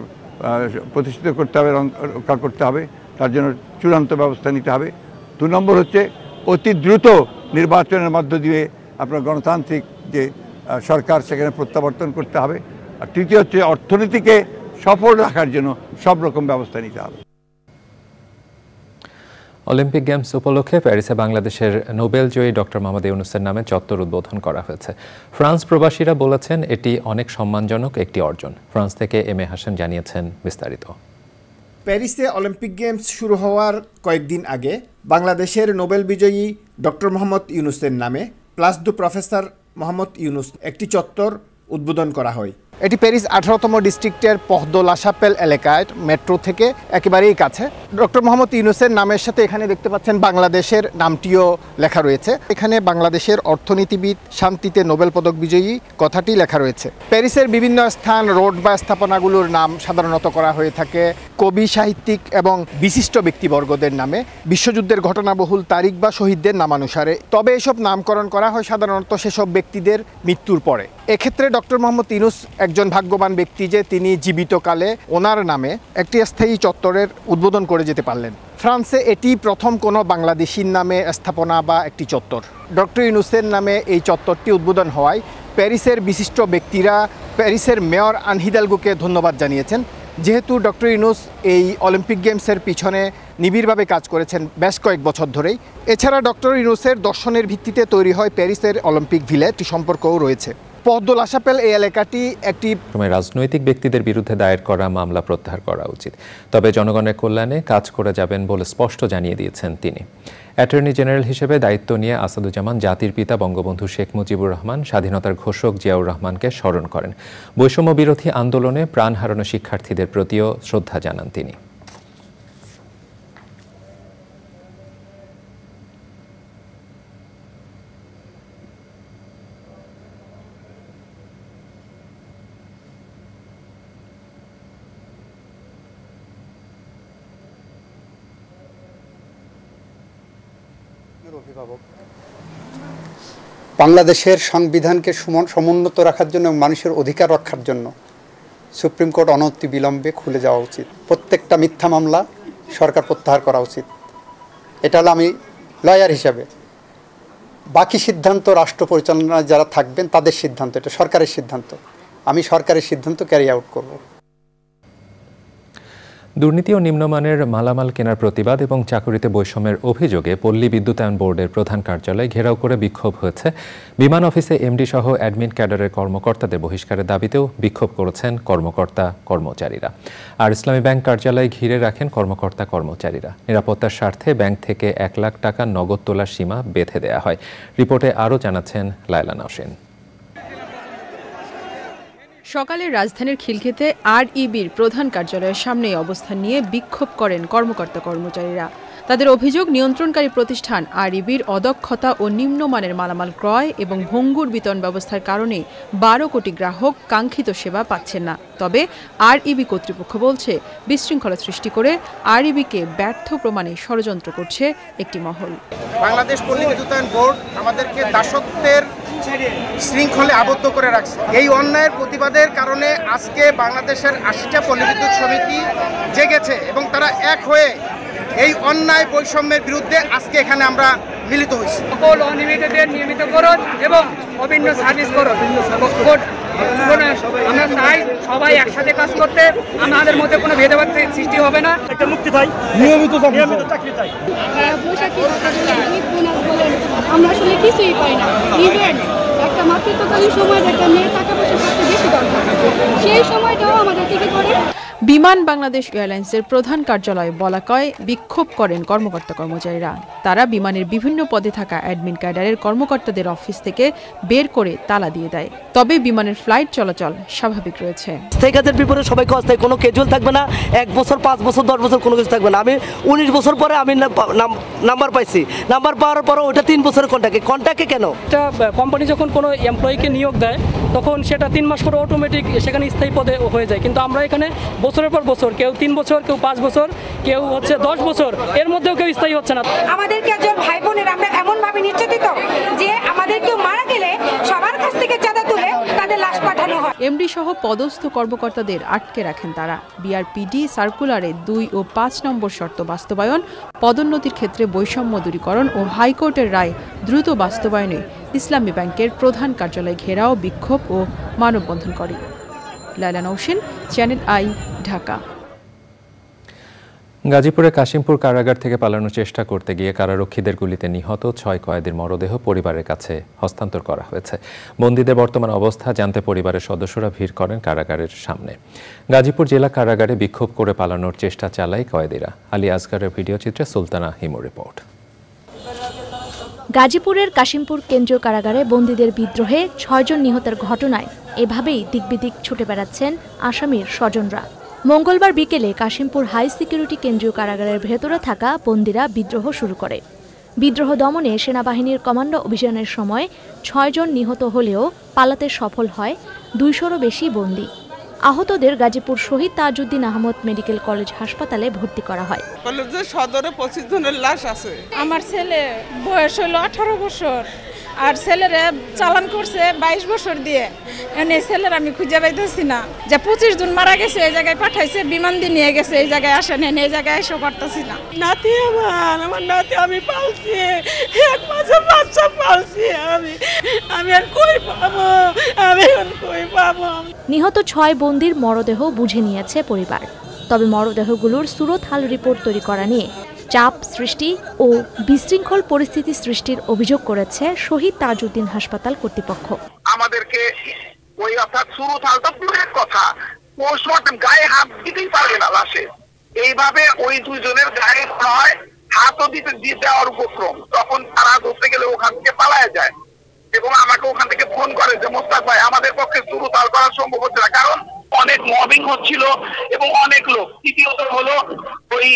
[SPEAKER 17] প্রতিষ্ঠিত করতে হবে, রক্ষা করতে হবে, তার জন্য চূড়ান্ত ব্যবস্থা নিতে হবে। 2 নম্বর হচ্ছে অতি দ্রুত নির্বাচনের মধ্য দিয়ে আপনার গণতান্ত্রিক যে সরকার সেখানে প্রত্যাবর্তন করতে হবে। আর তৃতীয় হচ্ছে অর্থনীতিকে সফল রাখার জন্য সব রকম ব্যবস্থা নিতে হবে।
[SPEAKER 1] অলিম্পিক গেমস উপলক্ষে প্যারিসে বাংলাদেশের নোবেল জয়ী ডক্টর মোহাম্মদ ইউনূসের নামে চত্বর উদ্বোধন করা হয়েছে। ফ্রান্স প্রবাসীরা বলেছেন এটি অনেক সম্মানজনক একটি অর্জন। ফ্রান্স থেকে এম এ হাসান জানিয়েছেন বিস্তারিত।
[SPEAKER 18] প্যারিসে অলিম্পিক গেমস শুরু হওয়ার কয়েকদিন আগে বাংলাদেশের নোবেল বিজয়ী ডক্টর মোহাম্মদ ইউনূসের নামে প্লাস দু প্রফেসর মোহাম্মদ ইউনূস একটি চত্বর উদ্বোধন করা হয়। এটি প্যারিস 18তম ডিস্ট্রিক্টের পহ দো লা শাপেল এলাকায় মেট্রো থেকে একেবারেই কাছে। ডক্টর মোহাম্মদ ইউনূসের নামের সাথে এখানে দেখতে পাচ্ছেন বাংলাদেশের নামটিও লেখা রয়েছে। এখানে বাংলাদেশের অর্থনীতিবিদ, শান্তিতে নোবেল পদক বিজয়ী কথাটি লেখা রয়েছে। প্যারিসের বিভিন্ন স্থান, রোড বা স্থাপনাগুলোর নাম সাধারণত করা হয়ে থাকে কবি, সাহিত্যিক এবং বিশিষ্ট ব্যক্তিবর্গদের নামে, বিশ্বযুদ্ধের ঘটনাবহুল তারিখ বা শহীদদের নামানুসারে। তবে এসব নামকরণ করা হয় সাধারণত সেসব ব্যক্তিদের মৃত্যুর পরে। এক্ষেত্রে ডক্টর মোহাম্মদ ইউনূস একজন ভাগ্যবান ব্যক্তি যে তিনি জীবিতকালে ওনার নামে একটি স্থায়ী চত্বরের উদ্বোধন করে যেতে পারলেন। ফ্রান্সে এটি প্রথম কোনো বাংলাদেশির নামে স্থাপনা বা একটি চত্বর। ডক্টর ইউনূসের নামে এই চত্বরটি উদ্বোধন হওয়ায় প্যারিসের বিশিষ্ট ব্যক্তিরা প্যারিসের মেয়র আন হিদালগোকে ধন্যবাদ জানিয়েছেন, যেহেতু ডক্টর ইউনূস এই অলিম্পিক গেমসের পিছনে নিবিড়ভাবে কাজ করেছেন বেশ কয়েক বছর ধরেই। এছাড়া ডক্টর ইউনূসের দর্শনের ভিত্তিতে তৈরি হয় প্যারিসের অলিম্পিক ভিলে, একটি সম্পর্কও রয়েছে।
[SPEAKER 19] পদ্মল আশাপেল এই এলাকাটি একটি
[SPEAKER 1] রাজনৈতিক ব্যক্তিদের বিরুদ্ধে দায়ের করা মামলা প্রত্যাহার করা উচিত, তবে জনগণের কল্যাণে কাজ করে যাবেন বলে স্পষ্ট জানিয়ে দিয়েছেন তিনি। অ্যাটর্নি জেনারেল হিসেবে দায়িত্ব নিয়ে আসাদুজ্জামান জাতির পিতা বঙ্গবন্ধু শেখ মুজিবুর রহমান, স্বাধীনতার ঘোষক জিয়াউর রহমানকে স্মরণ করেন। বৈষম্য বিরোধী আন্দোলনে প্রাণ হারানো শিক্ষার্থীদের প্রতিও শ্রদ্ধা জানান তিনি।
[SPEAKER 20] বাংলাদেশের সংবিধানকে সমুন্নত রাখার জন্য এবং মানুষের অধিকার রক্ষার জন্য সুপ্রিম কোর্ট অনতি বিলম্বে খুলে যাওয়া উচিত। প্রত্যেকটা মিথ্যা মামলা সরকার প্রত্যাহার করা উচিত। এটা হলো আমি লয়ার হিসাবে। বাকি সিদ্ধান্ত রাষ্ট্র পরিচালনায় যারা থাকবেন তাদের সিদ্ধান্ত, এটা সরকারের সিদ্ধান্ত। আমি সরকারের সিদ্ধান্ত ক্যারি আউট করব।
[SPEAKER 1] দুর্নীতি ও নিম্নমানের মালামাল কেনার প্রতিবাদ এবং চাকরিতে বৈষম্যের অভিযোগে পল্লী বিদ্যুতায়ন বোর্ডের প্রধান কার্যালয় ঘেরাও করে বিক্ষোভ হয়েছে। বিমান অফিসে এমডি সহ অ্যাডমিন ক্যাডারের কর্মকর্তাদের বহিষ্কারের দাবিতেও বিক্ষোভ করেছেন কর্মচারীরা। আর ইসলামী ব্যাংক কার্যালয় ঘিরে রাখেন কর্মচারীরা। নিরাপত্তার স্বার্থে ব্যাংক থেকে 1 লাখ টাকা নগদ তোলার সীমা বেঁধে দেওয়া হয়। রিপোর্টে আরও জানাচ্ছেন লায়লা নওশিন।
[SPEAKER 21] সকালে রাজধানীর খিলক্ষেতে আরইবির প্রধান কার্যালয়ের সামনে অবস্থান নিয়ে বিক্ষোভ করেন কর্মচারীরা। তাদের অভিযোগ, নিয়ন্ত্রণকারী প্রতিষ্ঠান আরইবির অদক্ষতা ও নিম্নমানের মালামাল ক্রয় এবং ভঙ্গুর বিতরণ ব্যবস্থার কারণে 12 কোটি গ্রাহক কাঙ্ক্ষিত সেবা পাচ্ছেন না। তবে আরইবি কর্তৃপক্ষ বলছে, বিশৃঙ্খলা সৃষ্টি করে আরইবিকে ব্যর্থ প্রমাণে ষড়যন্ত্র করছে একটি মহল।
[SPEAKER 19] বাংলাদেশ পল্লী বিদ্যুতায়ন বোর্ড আমাদেরকে দাসত্বের শৃঙ্খলে আবদ্ধ করে রাখছে। এই অন্যায়ের প্রতিবাদের কারণে আজকে বাংলাদেশের 80টা পল্লী বিদ্যুৎ সমিতি জেগেছে এবং তারা এক হয়ে এই অন্যায় বৈষম্যের বিরুদ্ধে আজকে এখানে আমরা মিলিত হয়েছি।
[SPEAKER 22] সকল অনিয়মিতদের নিয়মিতকরণ এবং অভিন্ন সার্ভিস করুন। আমরা চাই সবাই একসাথে কাজ করতে, আমাদের মধ্যে কোনো ভেদাভেদ সৃষ্টি হবে না। একটা মুক্তি চাই, নিয়মিত চাকরি চাই।
[SPEAKER 23] আমরা আসলে কিছুই পাই না। ইভেন একটা মাতৃত্বকালীন সময় একটা মেয়ের টাকা পয়সা সবচেয়ে বেশি দরকার, সেই সময়টাও আমাদের কি করে।
[SPEAKER 21] বিমান বাংলাদেশ এয়ারলাইন্সের প্রধান কার্যালয়ে বলাকয় বিক্ষোভ করেন কর্মচারীরা। তারা বিমানের বিভিন্ন পদে থাকা অ্যাডমিন ক্যাডারের কর্মকর্তাদের অফিস থেকে বের করে তালা দিয়ে দেয়। তবে বিমানের ফ্লাইট চলাচল স্বাভাবিক রয়েছে।
[SPEAKER 24] স্থায়ী কাজের বিপরীতে সবাইকে অস্থায়ী, কোনো ক্যাজুয়াল থাকবে না। 1 বছর, 5 বছর, 10 বছর কোনো কিছু থাকবে না। আমি 19 বছর পরে আমি নাম্বার পাইছি। নাম্বার পাওয়ার পরও ওটা 3 বছরের কন্ট্রাক্টে কেন?
[SPEAKER 22] একটা কোম্পানি যখন কোনো এমপ্লয়িকে নিয়োগ দেয় তখন সেটা 3 মাস পরে অটোমেটিক সেখানে স্থায়ী পদে হয়ে যায়। কিন্তু আমরা এখানে বছরের পর বছর, কেউ 3 বছর, কেউ 5 বছর, কেউ 10 বছর, এর মধ্যেও কেউ স্থায়ী হচ্ছে না।
[SPEAKER 23] আমাদের ক্যাজুয়াল ভাই বোনের আমরা এমনভাবে নির্যাতিত যে আমাদের কেউ মারা গেলে সবার কাছ থেকে চাঁদা তুলে তাদের লাশ পাঠানো হয়।
[SPEAKER 21] এমডি সহ পদস্থ কর্মকর্তাদের আটকে রাখেন তারা। বিআরপিডি সার্কুলারে 2 ও 5 নম্বর শর্ত বাস্তবায়ন, পদোন্নতির ক্ষেত্রে বৈষম্য দূরীকরণ ও হাইকোর্টের রায় দ্রুত বাস্তবায়নে ইসলামী ব্যাংকের প্রধান কার্যালয় ঘেরাও, বিক্ষোভ ও মানববন্ধন করে। Laila Nowshin, channel I, Dhaka.
[SPEAKER 1] গাজীপুরের কাশিমপুর কারাগার থেকে পালানোর চেষ্টা করতে গিয়ে কারারক্ষীদের গুলিতে নিহত 6 কয়েদির মরদেহ পরিবারের কাছে হস্তান্তর করা হয়েছে। বন্দীদের বর্তমান অবস্থা জানতে পরিবারের সদস্যরা ভিড় করেন কারাগারের সামনে। গাজীপুর জেলা কারাগারে বিক্ষোভ করে পালানোর চেষ্টা চালায় কয়েদিরা। আলী আসগারের ভিডিও চিত্রে সুলতানা হিমু রিপোর্ট।
[SPEAKER 25] গাজীপুরের কাশিমপুর কেন্দ্রীয় কারাগারে বন্দীদের বিদ্রোহে 6 জন নিহতের ঘটনায় এভাবেই দিকবিদিক ছুটে বেড়াচ্ছেন আসামির স্বজনরা। মঙ্গলবার বিকেলে কাশিমপুর হাই সিকিউরিটি কেন্দ্রীয় কারাগারের ভেতরে থাকা বন্দীরা বিদ্রোহ শুরু করে। বিদ্রোহ দমনে সেনাবাহিনীর কমান্ডো অভিযানের সময় 6 জন নিহত হলেও পালাতে সফল হয় 200-রও বেশি বন্দী। আহতদের গাজীপুর শহীদ তাজউদ্দিন আহমদ মেডিকেল কলেজ হাসপাতালে ভর্তি করা হয়।
[SPEAKER 26] কলেজের সদরে 25 জনের লাশ আছে। আমার ছেলে বয়স হলো 18 বছর, আর ছেলেরা চালান করছে 22 বছর দিয়ে। এনে ছেলের আমি খুঁজে পাইতেছি না। যে 25 জন মারা গেছে, এই জায়গায় পাঠাইছে, বিমান দিয়ে নিয়ে গেছে, এই জায়গায় আসেন, এই জায়গায় এসে পারতেছি না। নাতি আমার নাতি আমি পালছি, 1 মাসের বাচ্চা পালছি আমি আর কই পাবো,
[SPEAKER 25] নিহত 6 বন্দীর মরদেহ বুঝে নিয়েছে পরিবার। তবে মরদেহগুলোর সুরতহাল রিপোর্ট তৈরি করা নিয়ে চাপ সৃষ্টি ও বিশৃঙ্খল পরিস্থিতি সৃষ্টির অভিযোগ করেছে শহীদ তাজউদ্দিন হাসপাতাল কর্তৃপক্ষ।
[SPEAKER 2] আমাদেরকে ওই অর্থাৎ শুরুতালটা দূরের কথা, পোস্টমর্টম গায়ে হাত দিতেই পারবে না লাশে, এইভাবে ওই দুইজনের গায়ে হয় হাতও দিতে দেওয়ার উপক্রম। তখন তারা ধরতে গেলে ওখান থেকে পালায় যায় এবং আমাকে ওখান থেকে ফোন করে যে মোস্তাক ভাই আমাদের পক্ষে শুরুতাল করা সম্ভব হচ্ছে না, কারণ অনেক মবিং হচ্ছিল এবং অনেক লোক। তৃতীয়ত হলো ওই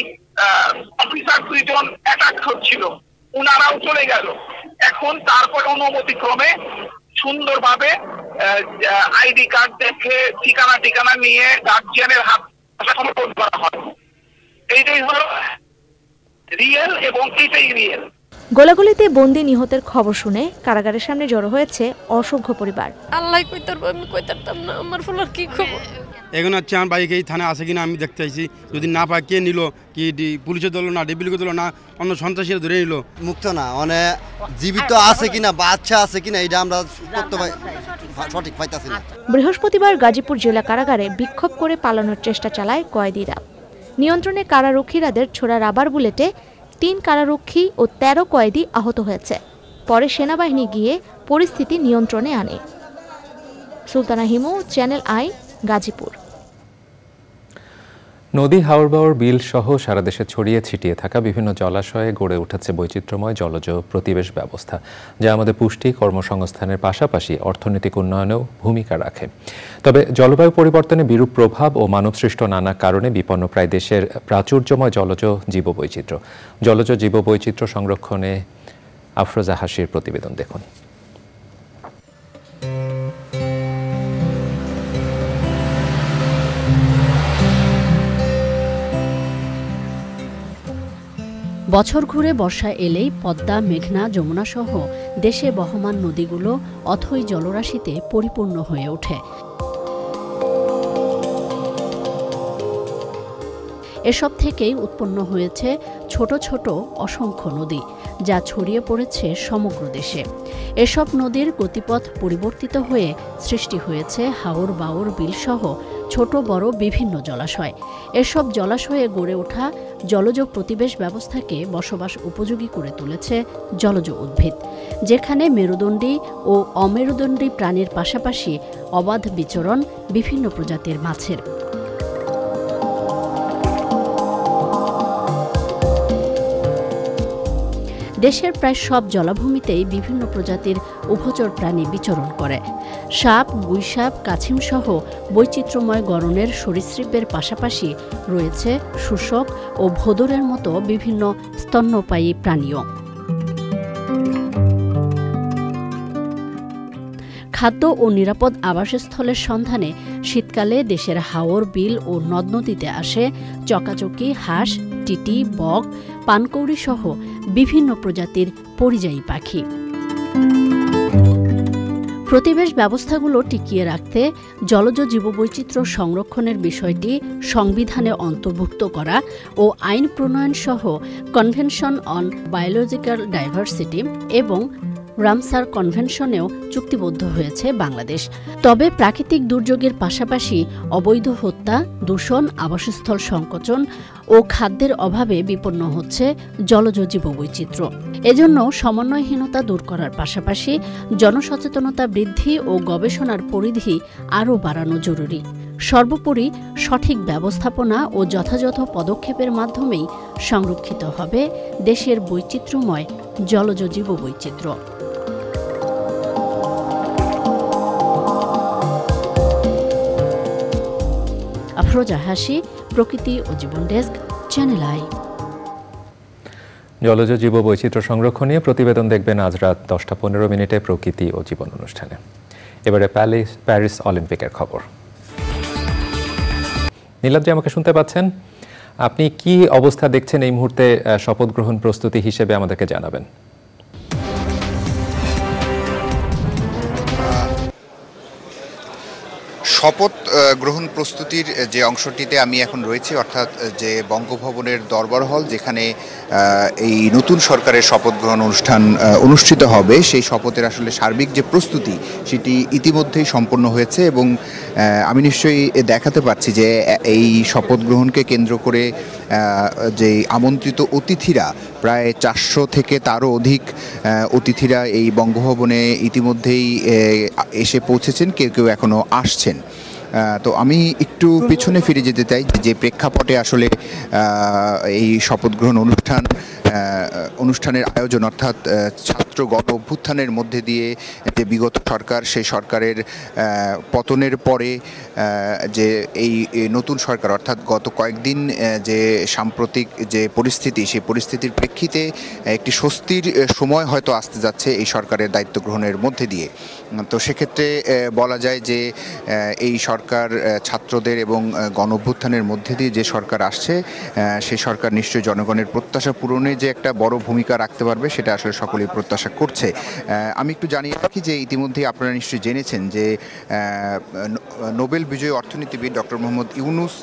[SPEAKER 2] অফিসার দুইজন অ্যাটাক হচ্ছিল, উনারাও চলে গেল। এখন তারপর অনুমতি ক্রমে সুন্দরভাবে আইডি কার্ড দেখে ঠিকানা নিয়ে গার্জিয়ানের হাত সমর্পণ করা হয়। এইটাই হলো রিয়েল এবং এটাই রিয়েল।
[SPEAKER 25] গোলাগুলিতে বন্দী নিহতের খবর শুনে কারাগারের সামনে জড়ো হয়েছে অসংখ্য পরিবার।
[SPEAKER 3] আল্লাহ কইতারবো, আমি কইতারতাম না আমার ফুলার কি খবর।
[SPEAKER 4] এখন হচ্ছে আমার বাইক এই থানা আছে কিনা আমি দেখতে চাইছি, যদি না পাই কে নিল, কি পুলিশের দল না ডিবিলিকে দল না অন্য সন্ত্রাসীরা ধরে নিল।
[SPEAKER 5] মুক্ত না মানে জীবিত আছে কিনা বাচ্চা আছে কিনা এটা আমরা সঠিক পাইতাছি না।
[SPEAKER 25] বৃহস্পতিবার গাজীপুর জেলা কারাগারে বিক্ষোভ করে পালানোর চেষ্টা চালায় কয়েদিরা। নিয়ন্ত্রণে কারারক্ষীরাদের ছোড়া রাবার বুলেটে 3 কারারক্ষী ও 13 কয়েদি আহত হয়েছে। পরে সেনাবাহিনী গিয়ে পরিস্থিতি নিয়ন্ত্রণে আনে। Sultana Himu, channel I, Gazipur.
[SPEAKER 1] নদী, হাওর-বাওর, বিল সহ সারা দেশে ছড়িয়ে ছিটিয়ে থাকা বিভিন্ন জলাশয়ে গড়ে উঠেছে বৈচিত্র্যময় জলজ প্রতিবেশ ব্যবস্থা, যা আমাদের পুষ্টি, কর্মসংস্থানের পাশাপাশি অর্থনৈতিক উন্নয়নেও ভূমিকা রাখে। তবে জলবায়ু পরিবর্তনে বিরূপ প্রভাব ও মানবসৃষ্ট নানা কারণে বিপন্ন প্রায় দেশের প্রাচুর্যময় জলজ জীববৈচিত্র্য। জলজ জীববৈচিত্র্য সংরক্ষণে আফরোজা হাসির প্রতিবেদন দেখুন।
[SPEAKER 6] বছর ঘুরে বর্ষা এলেই পদ্মা, মেঘনা, যমুনা সহ দেশে বহমান নদীগুলো অথই জলরাশিতে পরিপূর্ণ হয়ে ওঠে। এসব থেকেই উৎপন্ন হয়েছে ছোট ছোট অসংখ্য নদী, যা ছড়িয়ে পড়েছে সমগ্র দেশে। এসব নদীর গতিপথ পরিবর্তিত হয়ে সৃষ্টি হয়েছে হাওর, বাওর, বিল সহ ছোট বড় বিভিন্ন জলাশয়। এসব জলাশয়ে গড়ে ওঠা জলজ প্রতিবেশ ব্যবস্থাকে বসবাস উপযোগী করে তুলেছে জলজ উদ্ভিদ, যেখানে মেরুদণ্ডী ও অমেরুদণ্ডী প্রাণীর পাশাপাশি অবাধ বিচরণ বিভিন্ন প্রজাতির মাছের। দেশের প্রায় সব জলাভূমিতেই বিভিন্ন প্রজাতির উভচর প্রাণী বিচরণ করে। সাপ, গুইসাপ, কাছিম সহ বৈচিত্র্যময় গড়নের সরীসৃপের পাশাপাশি রয়েছে শুষ্ক ও ভোঁদরের মতো বিভিন্ন স্তন্যপায়ী প্রাণীও। খাদ্য ও নিরাপদ আবাসস্থলের সন্ধানে শীতকালে দেশের হাওর, বিল ও নদ নদীতে আসে চকাচকি, হাঁস, টিটি, বক, পানকৌড়ি সহ বিভিন্ন প্রজাতির পরিযায়ী পাখি। প্রতিবেশ ব্যবস্থাগুলো টিকিয়ে রাখতে জলজ জীববৈচিত্র্য সংরক্ষণের বিষয়টি সংবিধানে অন্তর্ভুক্ত করা ও আইন প্রণয়ন সহ কনভেনশন অন বায়োলজিক্যাল ডাইভার্সিটি এবং রামসার কনভেনশনেও চুক্তিবদ্ধ হয়েছে বাংলাদেশ। তবে প্রাকৃতিক দুর্যোগের পাশাপাশি অবৈধ হত্যা, দূষণ, আবাসস্থল সংকোচন ও খাদ্যের অভাবে বিপন্ন হচ্ছে জলজ জীববৈচিত্র্য। এজন্য সমন্বয়হীনতা দূর করার পাশাপাশি জনসচেতনতা বৃদ্ধি ও গবেষণার পরিধি আরও বাড়ানো জরুরি। সর্বোপরি সঠিক ব্যবস্থাপনা ও যথাযথ পদক্ষেপের মাধ্যমেই সংরক্ষিত হবে দেশের বৈচিত্র্যময় জলজ জীববৈচিত্র্য। আফরোজা হাসি, প্রকৃতি ও জীবন ডেস্ক, চ্যানেল আই।
[SPEAKER 1] জলজ জীববৈচিত্র্য সংরক্ষণ নিয়ে প্রতিবেদন দেখবেন আজ রাত 10:15 প্রকৃতি ও জীবন অনুষ্ঠানে। এবারে প্যারিস অলিম্পিকের খবর। নীলাদ্রি, আমাকে শুনতে পাচ্ছেন? আপনি কি অবস্থা দেখছেন এই মুহূর্তে শপথ গ্রহণ প্রস্তুতি হিসেবে আমাদেরকে জানাবেন।
[SPEAKER 7] শপথ গ্রহণ প্রস্তুতির যে অংশটিতে আমি এখন রয়েছি, অর্থাৎ যে বঙ্গভবনের দরবার হল, যেখানে এই নতুন সরকারের শপথ গ্রহণ অনুষ্ঠান অনুষ্ঠিত হবে, সেই শপথের আসলে সার্বিক যে প্রস্তুতি সেটি ইতিমধ্যেই সম্পন্ন হয়েছে এবং আমি নিশ্চয়ই দেখাতে পারছি যে এই শপথ গ্রহণকে কেন্দ্র করে যে আমন্ত্রিত অতিথিরা প্রায় 400 থেকে তারও অধিক অতিথিরা এই বঙ্গভবনে ইতিমধ্যেই এসে পৌঁছেছেন, কেউ কেউ এখনও আসছেন। তো আমি একটু পিছনে ফিরে যেতে চাই, যে প্রেক্ষাপটে আসলে এই শপথ গ্রহণ অনুষ্ঠানের আয়োজন, অর্থাৎ ছাত্র গণ অভ্যুত্থানের মধ্যে দিয়ে যে বিগত সরকার, সেই সরকারের পতনের পরে যে এই নতুন সরকার, অর্থাৎ গত কয়েকদিন যে সাম্প্রতিক যে পরিস্থিতি, সেই পরিস্থিতির প্রেক্ষিতে একটি স্বস্তির সময় হয়তো আসতে যাচ্ছে এই সরকারের দায়িত্ব গ্রহণের মধ্যে দিয়ে। তো সেক্ষেত্রে বলা যায় যে এই সরকার ছাত্রদের এবং গণ অভ্যুত্থানের মধ্যে দিয়ে যে সরকার আসছে, সেই সরকার নিশ্চয়ই জনগণের প্রত্যাশা পূরণে যে একটা বড় ভূমিকা রাখতে পারবে, সেটা আসলে সকলেই প্রত্যাশা করছে। আমি একটু জানিয়ে রাখি যে ইতিমধ্যেই আপনারা নিশ্চয়ই জেনেছেন যে নোবেল বিজয়ী অর্থনীতিবিদ ডক্টর মোহাম্মদ ইউনূস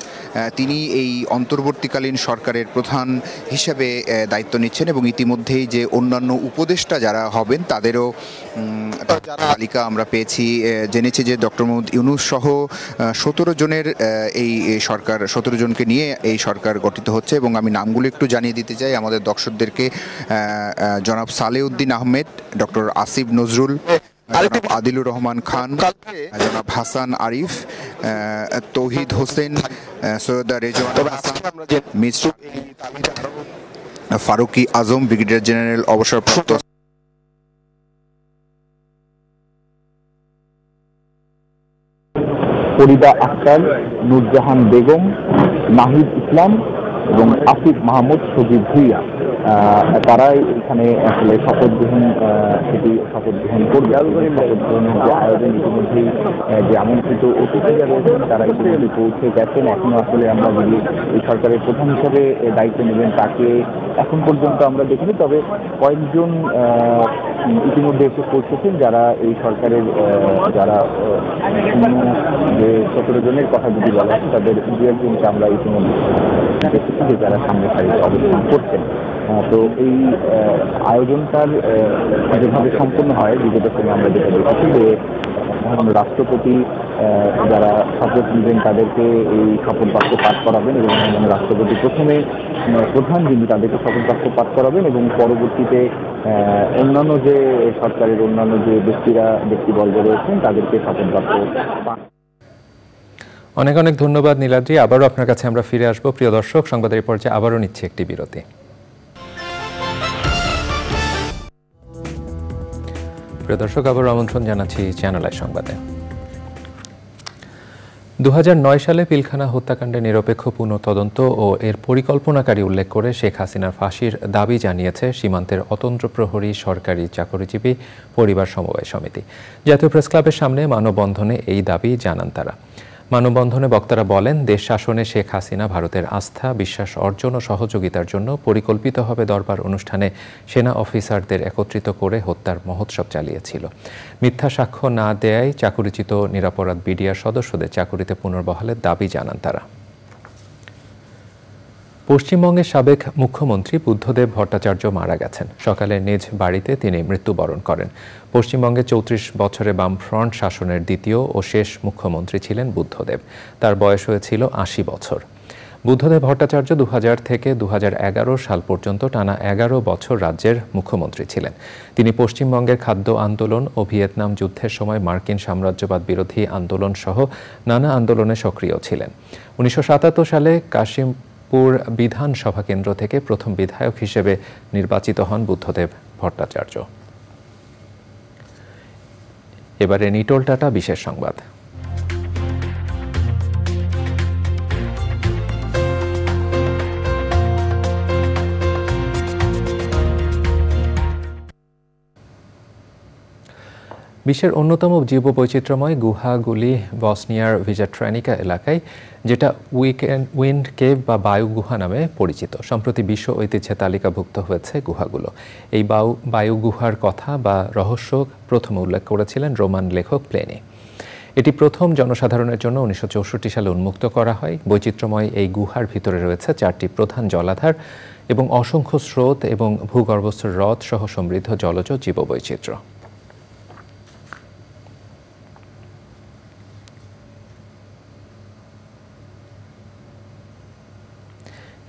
[SPEAKER 7] তিনি এই অন্তর্বর্তীকালীন সরকারের প্রধান হিসেবে দায়িত্ব নিচ্ছেন, এবং ইতিমধ্যেই যে অন্যান্য উপদেষ্টা যারা হবেন তাদেরও তালিকা আমরা পেয়েছি। জেনেছি যে ডক্টর মোহাম্মদ ইউনূস সহ 17 জনের এই সরকার, 17 জনকে নিয়ে এই সরকার গঠিত হচ্ছে, এবং আমি নামগুলো একটু জানিয়ে দিতে চাই আমাদের দর্শকদেরকে। জনাব সালেউদ্দিন আহমেদ, ডক্টর আসিফ নজরুল, আদিলুর রহমান খান, জনাব হাসান আরিফ, তৌহিদ হোসেন, সৈয়দা রেজওয়ান হাসান, মিস্টার ফারুকি আজম, ব্রিগেডিয়ার জেনারেল অবসরপ্রাপ্ত
[SPEAKER 9] ফরিদা আক্তার, নূরজাহান বেগম, নাহিদ ইসলাম এবং আসিফ মাহমুদ সজীব ভুইয়া, তারাই এখানে আসলে শপথ গ্রহণ করবে। শপথ গ্রহণের যে আয়োজন, ইতিমধ্যেই যে আমন্ত্রিত অতিথিরা রয়েছেন তারা ইতিমধ্যে পৌঁছে গেছেন। এখনো আসলে আমরা যদি এই সরকারের প্রধান হিসাবে দায়িত্ব নেবেন তাকে এখন পর্যন্ত আমরা দেখিনি, তবে কয়েকজন ইতিমধ্যে এসে পৌঁছেছেন যারা এই সরকারের যারা যে 17 জনের কথা যদি বলা হয় তাদের 2-1জনকে আমরা ইতিমধ্যে দেখেছি যারা সামনে সারিতে অবস্থান করছেন। তো এই আয়োজনটার যেভাবে সম্পন্ন হয় বিগত সময় আমরা যেটা দেখেছি যে রাষ্ট্রপতি যারা শপথ নেবেন তাদেরকে এই শপথ বাক্য পাঠ করাবেন, এবং রাষ্ট্রপতি প্রথমে প্রধান যিনি তাদেরকে শপথ বাক্য পাঠ করাবেন, এবং পরবর্তীতে অন্যান্য যে সরকারের অন্যান্য যে ব্যক্তিবর্গ রয়েছেন তাদেরকে শপথ বাক্য পাঠ।
[SPEAKER 1] অনেক অনেক ধন্যবাদ নীলাদ্রি। আবারও আপনার কাছে আমরা ফিরে আসবো। প্রিয় দর্শক, সংবাদের পর্যায়ে আবারও নিচ্ছে একটি বিরতি। প্রিয় দর্শক, আবারও আমন্ত্রণ জানাচ্ছি চ্যানেল আই সংবাদে। 2009 সালে পিলখানা হত্যাকাণ্ডের নিরপেক্ষ পুনঃতদন্ত ও এর পরিকল্পনাকারী উল্লেখ করে শেখ হাসিনার ফাঁসির দাবি জানিয়েছে সীমান্তের অতন্ত্র প্রহরী সরকারি চাকরিজীবী পরিবার সমবায় সমিতি। জাতীয় প্রেস ক্লাবের সামনে মানববন্ধনে এই দাবি জানান তারা। মানববন্ধনে বক্তারা বলেন, দেশ শাসনে শেখ হাসিনা ভারতের আস্থা বিশ্বাস অর্জন ও সহযোগিতার জন্য পরিকল্পিতভাবে দরবার অনুষ্ঠানে সেনা অফিসারদের একত্রিত করে হত্যার মহোৎসব চালিয়েছিল। মিথ্যা সাক্ষ্য না দেয়ায় চাকরিচ্যুত নিরপরাধ বিডিআর সদস্যদের চাকরিতে পুনর্বহালের দাবি জানান তারা। পশ্চিমবঙ্গের সাবেক মুখ্যমন্ত্রী বুদ্ধদেব ভট্টাচার্য মারা গেছেন। সকালে নিজ বাড়িতে তিনি মৃত্যুবরণ করেন। পশ্চিমবঙ্গে 34 বছরে বামফ্রন্ট শাসনের দ্বিতীয় ও শেষ মুখ্যমন্ত্রী ছিলেন বুদ্ধদেব। তার বয়স হয়েছিল 80 বছর। বুদ্ধদেব ভট্টাচার্য 2000 থেকে 2011 সাল পর্যন্ত টানা 11 বছর রাজ্যের মুখ্যমন্ত্রী ছিলেন। তিনি পশ্চিমবঙ্গের খাদ্য আন্দোলন ও ভিয়েতনাম যুদ্ধের সময় মার্কিন সাম্রাজ্যবাদ বিরোধী আন্দোলন সহ নানা আন্দোলনে সক্রিয় ছিলেন। 1977 সালে কাশিমপুর বিধানসভা কেন্দ্র থেকে প্রথম বিধায়ক হিসেবে নির্বাচিত হন বুদ্ধদেব ভট্টাচার্য। এবারে নিটোল টাটা বিশেষ সংবাদ। বিশ্বের অন্যতম জীববৈচিত্র্যময় গুহাগুলি বসনিয়ার ভিজাট্রানিকা এলাকায়, যেটা উইন্ড কেভ বা বায়ু গুহা নামে পরিচিত। সম্প্রতি বিশ্ব ঐতিহ্যে তালিকাভুক্ত হয়েছে গুহাগুলো। এই বায়ু গুহার কথা বা রহস্য প্রথম উল্লেখ করেছিলেন রোমান লেখক প্লেনি। এটি প্রথম জনসাধারণের জন্য 1964 সালে উন্মুক্ত করা হয়। বৈচিত্র্যময় এই গুহার ভিতরে রয়েছে 4টি প্রধান জলাধার এবং অসংখ্য স্রোত এবং ভূগর্ভস্থ হ্রদ সহ সমৃদ্ধ জলজ জীববৈচিত্র্য।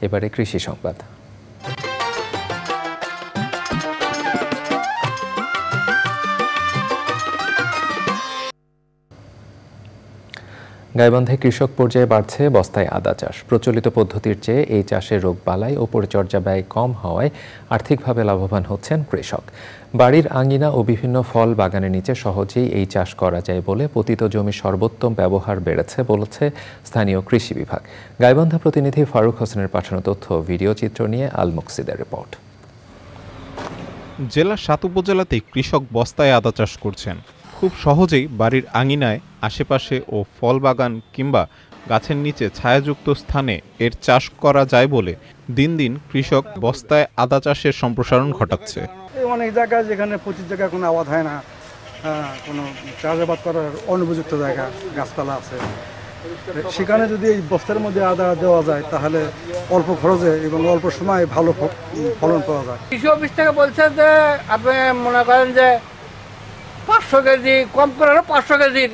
[SPEAKER 1] এবারে কৃষি সংবাদ। গাইবান্ধায় কৃষক পর্যায়ে বাড়ছে বস্তায় আদা চাষ। প্রচলিত পদ্ধতির চেয়ে এই চাষে রোগবালাই ও পরিচর্যা ব্যয় কম হওয়ায় আর্থিকভাবে লাভবান হচ্ছেন কৃষক। বাড়ির আঙিনা ও বিভিন্ন ফল বাগানের নিচে সহজেই এই চাষ করা যায় বলে পতিত জমি সর্বোত্তম ব্যবহার বেড়েছে বলেছে স্থানীয় কৃষি বিভাগ। গাইবান্ধা প্রতিনিধি ফারুক হোসেনের পাঠানো তথ্য ভিডিও চিত্র নিয়ে আল মুকসিদের রিপোর্ট।
[SPEAKER 10] জেলার 7 উপজেলাতেই কৃষক বস্তায় আদা চাষ করছেন। খুব সহজেই বাড়ির আঙিনায়, আশেপাশে ও ফল বাগান কিংবা গাছের নিচে ছায়াযুক্ত স্থানে এর চাষ করা যায় বলে দিন দিন কৃষক বস্তায় আদা চাষের সম্প্রসারণ ঘটাচ্ছে।
[SPEAKER 11] অনেক জায়গায় যেখানে প্রচুর জায়গায় কোনো আবাদ হয় না, কোনো চাষাবাদ করার অনুপযুক্ত জায়গা, গাছপালা আছে, সেখানে যদি এই বস্তার মধ্যে আদা দেওয়া যায় তাহলে অল্প খরচে এবং অল্প সময়ে ভালো ফলন পাওয়া যায়।
[SPEAKER 12] কৃষি অফিস থেকে বলছে যে আপনি মনে করেন যে 500 কেজি কম করে 500 কেজির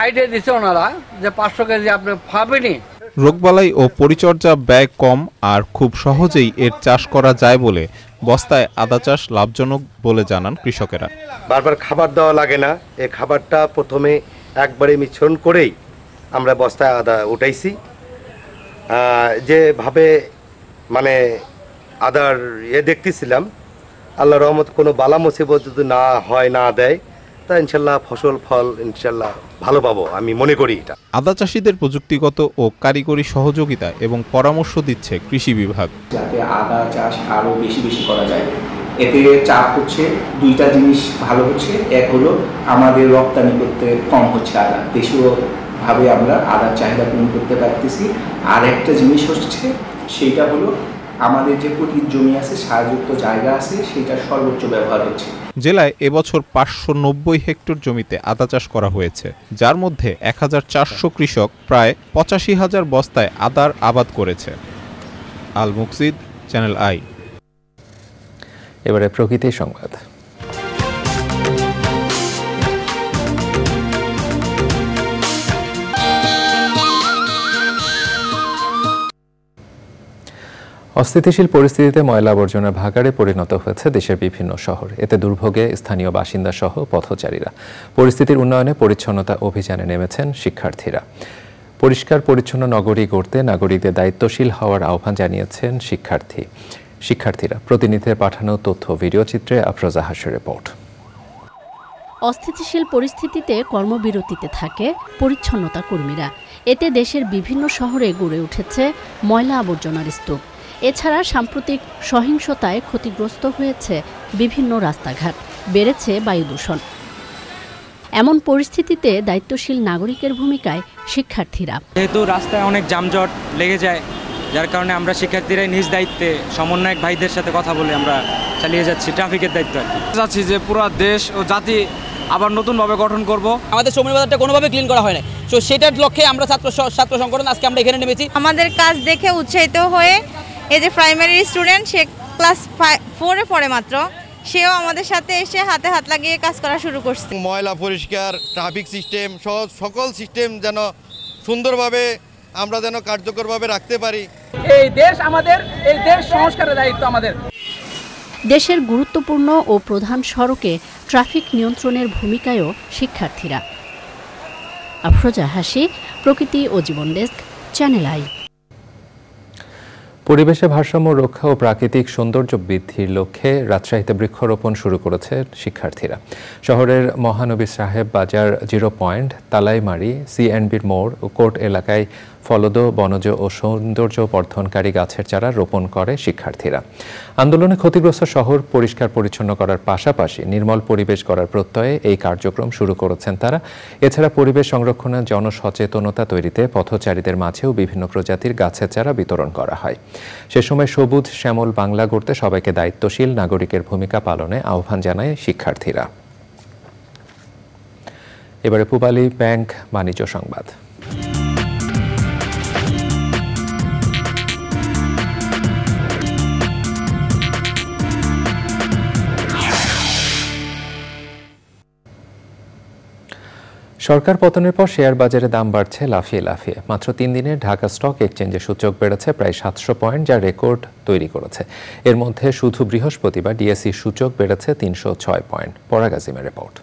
[SPEAKER 12] আইডিয়া দিচ্ছে ওনারা, যে 500 কেজি আপনি পাবেনই।
[SPEAKER 10] রোগবালাই ও পরিচর্যা ব্যয় কম আর খুব সহজেই এর চাষ করা যায় বলে বস্তায় আদা চাষ লাভজনক বলে জানান কৃষকেরা।
[SPEAKER 13] বারবার খাবার দেওয়া লাগে না, এই খাবারটা প্রথমে একবারে মিশ্রণ করেই আমরা বস্তায় আদা উঠাইছি। যেভাবে মানে আদার দেখতেছিলাম, আল্লাহ রহমত কোনো বালা মুসিবত যদি না হয়, না দেয়, তা ইনশাল্লাহ ফল ইনশাল্লাহ ভালো পাবো আমি মনে করি। এটা
[SPEAKER 10] আদা চাষীদের প্রযুক্তিগত ও কারিগরি সহযোগিতা এবং পরামর্শ দিচ্ছে কৃষি বিভাগ।
[SPEAKER 14] যাতে আদা চাষ আরো বেশি করা যায়, এতে চাপ হচ্ছে দুইটা জিনিস ভালো হচ্ছে। এক হলো আমাদের রপ্তানি করতে কম হচ্ছে আদা, দেশীয়ভাবে আমরা আদার চাহিদা পূরণ করতে পারতেছি। আর একটা জিনিস হচ্ছে সেইটা হলো আমাদের যে পতিত জমি আছে, সারযুক্ত জায়গা আছে, সেটা সর্বোচ্চ ব্যবহার হচ্ছে।
[SPEAKER 10] জেলায় এবছর 590 হেক্টর জমিতে আদা চাষ করা হয়েছে, যার মধ্যে 1400 কৃষক প্রায় 85,000 বস্তায় আদার আবাদ করেছে। আল মুকসিদ, চ্যানেল আই।
[SPEAKER 1] এবারে প্রকৃতি সংবাদ। অস্থিতিশীল পরিস্থিতিতে ময়লা আবর্জনা ভাগাড়ে পরিণত হয়েছে দেশের বিভিন্ন শহর। এতে দুর্ভোগে স্থানীয় বাসিন্দা সহ পথচারীরা। পরিস্থিতির উন্নয়নে পরিচ্ছন্নতা অভিযানে নেমেছেন শিক্ষার্থীরা। পরিষ্কার পরিচ্ছন্ন নগরী গড়তে নাগরিকদের দায়িত্বশীল হওয়ার আহ্বান জানিয়েছেন শিক্ষার্থীরা। প্রতিনিধিদের পাঠানো তথ্য ভিডিও চিত্রে আফরোজা হাসের রিপোর্ট।
[SPEAKER 6] অস্থিতিশীল পরিস্থিতিতে কর্মবিরতিতে থাকে পরিচ্ছন্নতা কর্মীরা। এতে দেশের বিভিন্ন শহরে গড়ে উঠেছে ময়লা আবর্জনার স্তূপ। এছাড়া সাম্প্রতিক সহিংসতায় ক্ষতিগ্রস্ত হয়েছে বিভিন্ন রাস্তাঘাট, বেড়েছে বায়ু দূষণ। এমন পরিস্থিতিতে দায়িত্বশীল নাগরিকের ভূমিকায় শিক্ষার্থীরা।
[SPEAKER 15] যেহেতু রাস্তায় অনেক যানজট লেগে যায়, যার কারণে আমরা শিক্ষার্থীরাই নিজ দায়িত্বে সমন্বয়ক ভাইদের সাথে কথা বলে আমরা চালিয়ে যাচ্ছি ট্রাফিকের দায়িত্ব আর কি।
[SPEAKER 27] চাচ্ছি যে পুরো দেশ ও জাতি আবার নতুনভাবে গঠন করব।
[SPEAKER 28] আমাদের শ্রমিক বাজারটা কোনোভাবে ক্লিন করা হয় না, তো সেটার লক্ষ্যে আমরা ছাত্র সংগঠন আজকে আমরা এখানে নেমেছি।
[SPEAKER 29] আমাদের কাজ দেখে উৎসাহিত হয়ে এই যে প্রাইমারি স্টুডেন্ট, সে ক্লাস 4-এ পড়ে মাত্র, সেও আমাদের সাথে এসে হাতে হাত লাগিয়ে কাজ করা শুরু করছে।
[SPEAKER 30] ময়লা পরিষ্কার, ট্রাফিক সিস্টেম সহ সকল সিস্টেম যেন সুন্দরভাবে আমরা যেন কার্যকরভাবে রাখতে পারি।
[SPEAKER 28] এই দেশ আমাদের, এই দেশ সংস্কারের দায়িত্ব আমাদের।
[SPEAKER 6] দেশের গুরুত্বপূর্ণ ও প্রধান সড়কে ট্রাফিক নিয়ন্ত্রণের ভূমিকায়ও শিক্ষার্থীরা। আফরোজা হাসি, প্রকৃতি ও জীবন ডেস্ক, চ্যানেল আই।
[SPEAKER 1] পরিবেশে ভারসাম্য রক্ষা ও প্রাকৃতিক সৌন্দর্য বৃদ্ধির লক্ষ্যে রাজশাহীতে বৃক্ষরোপণ শুরু করেছে শিক্ষার্থীরা। শহরের মহানবী সাহেব বাজার 0 পয়েন্ট, তালাইমারি, সিএনবির মোড় ও কোর্ট এলাকায় ফলদ, বনজ ও সৌন্দর্য বর্ধনকারী গাছের চারা রোপণ করে শিক্ষার্থীরা। আন্দোলনে ক্ষতিগ্রস্ত শহর পরিষ্কার পরিচ্ছন্ন করার পাশাপাশি নির্মল পরিবেশ গড়ার প্রত্যয়ে এই কার্যক্রম শুরু করেছেন তারা। এছাড়া পরিবেশ সংরক্ষণে জনসচেতনতা তৈরিতে পথচারীদের মাঝেও বিভিন্ন প্রজাতির গাছের চারা বিতরণ করা হয়। সে সময় সবুজ শ্যামল বাংলা গড়তে সবাইকে দায়িত্বশীল নাগরিকের ভূমিকা পালনে আহ্বান জানায় শিক্ষার্থীরা। এবারে পূবালী ব্যাংক বাণিজ্য সংবাদ। সরকার পতনের পর শেয়ার বাজারে দাম বাড়ছে লাফিয়ে লাফিয়ে। মাত্র 3 দিনে ঢাকা স্টক এক্সচেঞ্জে সূচক বেড়েছে প্রায় 700 পয়েন্ট, যা রেকর্ড তৈরি করেছে। এর মধ্যে শুধু বৃহস্পতিবার ডিএসই সূচক বেড়েছে 306 পয়েন্ট। পরাগ আজিমের রিপোর্ট।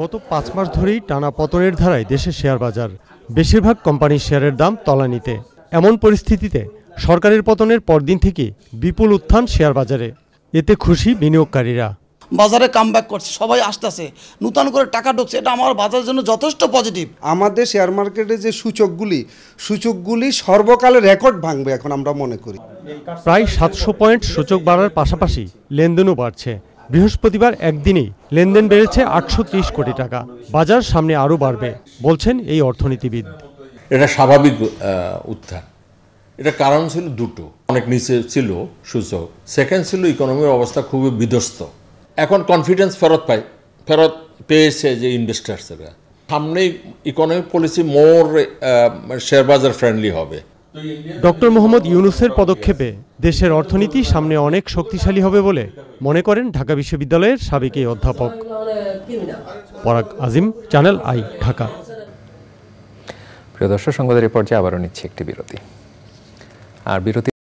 [SPEAKER 8] গত 5 মাস ধরেই টানা পতনের ধারায় দেশের শেয়ার বাজার। বেশিরভাগ কোম্পানির শেয়ারের দাম তলানিতে। এমন পরিস্থিতিতে সরকারের পতনের পরদিন থেকে বিপুল উত্থান শেয়ার বাজারে। এতে খুশি বিনিয়োগকারীরা।
[SPEAKER 16] বাজারে কামব্যাক করছে, সবাই আসতেছে, নতুন করে টাকা ঢুকছে, এটা আমার বাজারের জন্য যথেষ্ট পজিটিভ।
[SPEAKER 17] আমাদের শেয়ার মার্কেটে যে সূচকগুলি সর্বকালের রেকর্ড ভাঙবে এখন আমরা মনে করি।
[SPEAKER 8] প্রায় 700 পয়েন্ট সূচক বাড়ার পাশাপাশি লেনদেনও বাড়ছে। বৃহস্পতিবার একদিনেই লেনদেন বেড়েছে 830 কোটি টাকা। বাজার সামনে আরও বাড়বে বলছেন এই অর্থনীতিবিদ।
[SPEAKER 18] এটা স্বাভাবিক উত্থান। এটা কারণ ছিল দুটো, অনেক নিচে ছিল সূচক, সেকেন্ড ছিল ইকোনমির অবস্থা খুবই বিধ্বস্ত। এখন কনফিডেন্স ফেরত পেয়েছে যে ইনভেস্টার্সরা, সামনেই ইকোনমিক পলিসি মোর শেয়ার বাজার ফ্রেন্ডলি হবে।
[SPEAKER 8] ডক্টর মোহাম্মদ ইউনূসের পদক্ষেপে দেশের অর্থনীতি সামনে অনেক শক্তিশালী হবে বলে মনে করেন ঢাকা বিশ্ববিদ্যালয়ের সাবেক এই অধ্যাপক। পরাগ আজিম, চ্যানেল আই, ঢাকা।
[SPEAKER 1] প্রিয় দর্শক, সংবাদের এই পর্যায়ে আবারও নিচ্ছি একটি বিরতি। আর বিরতি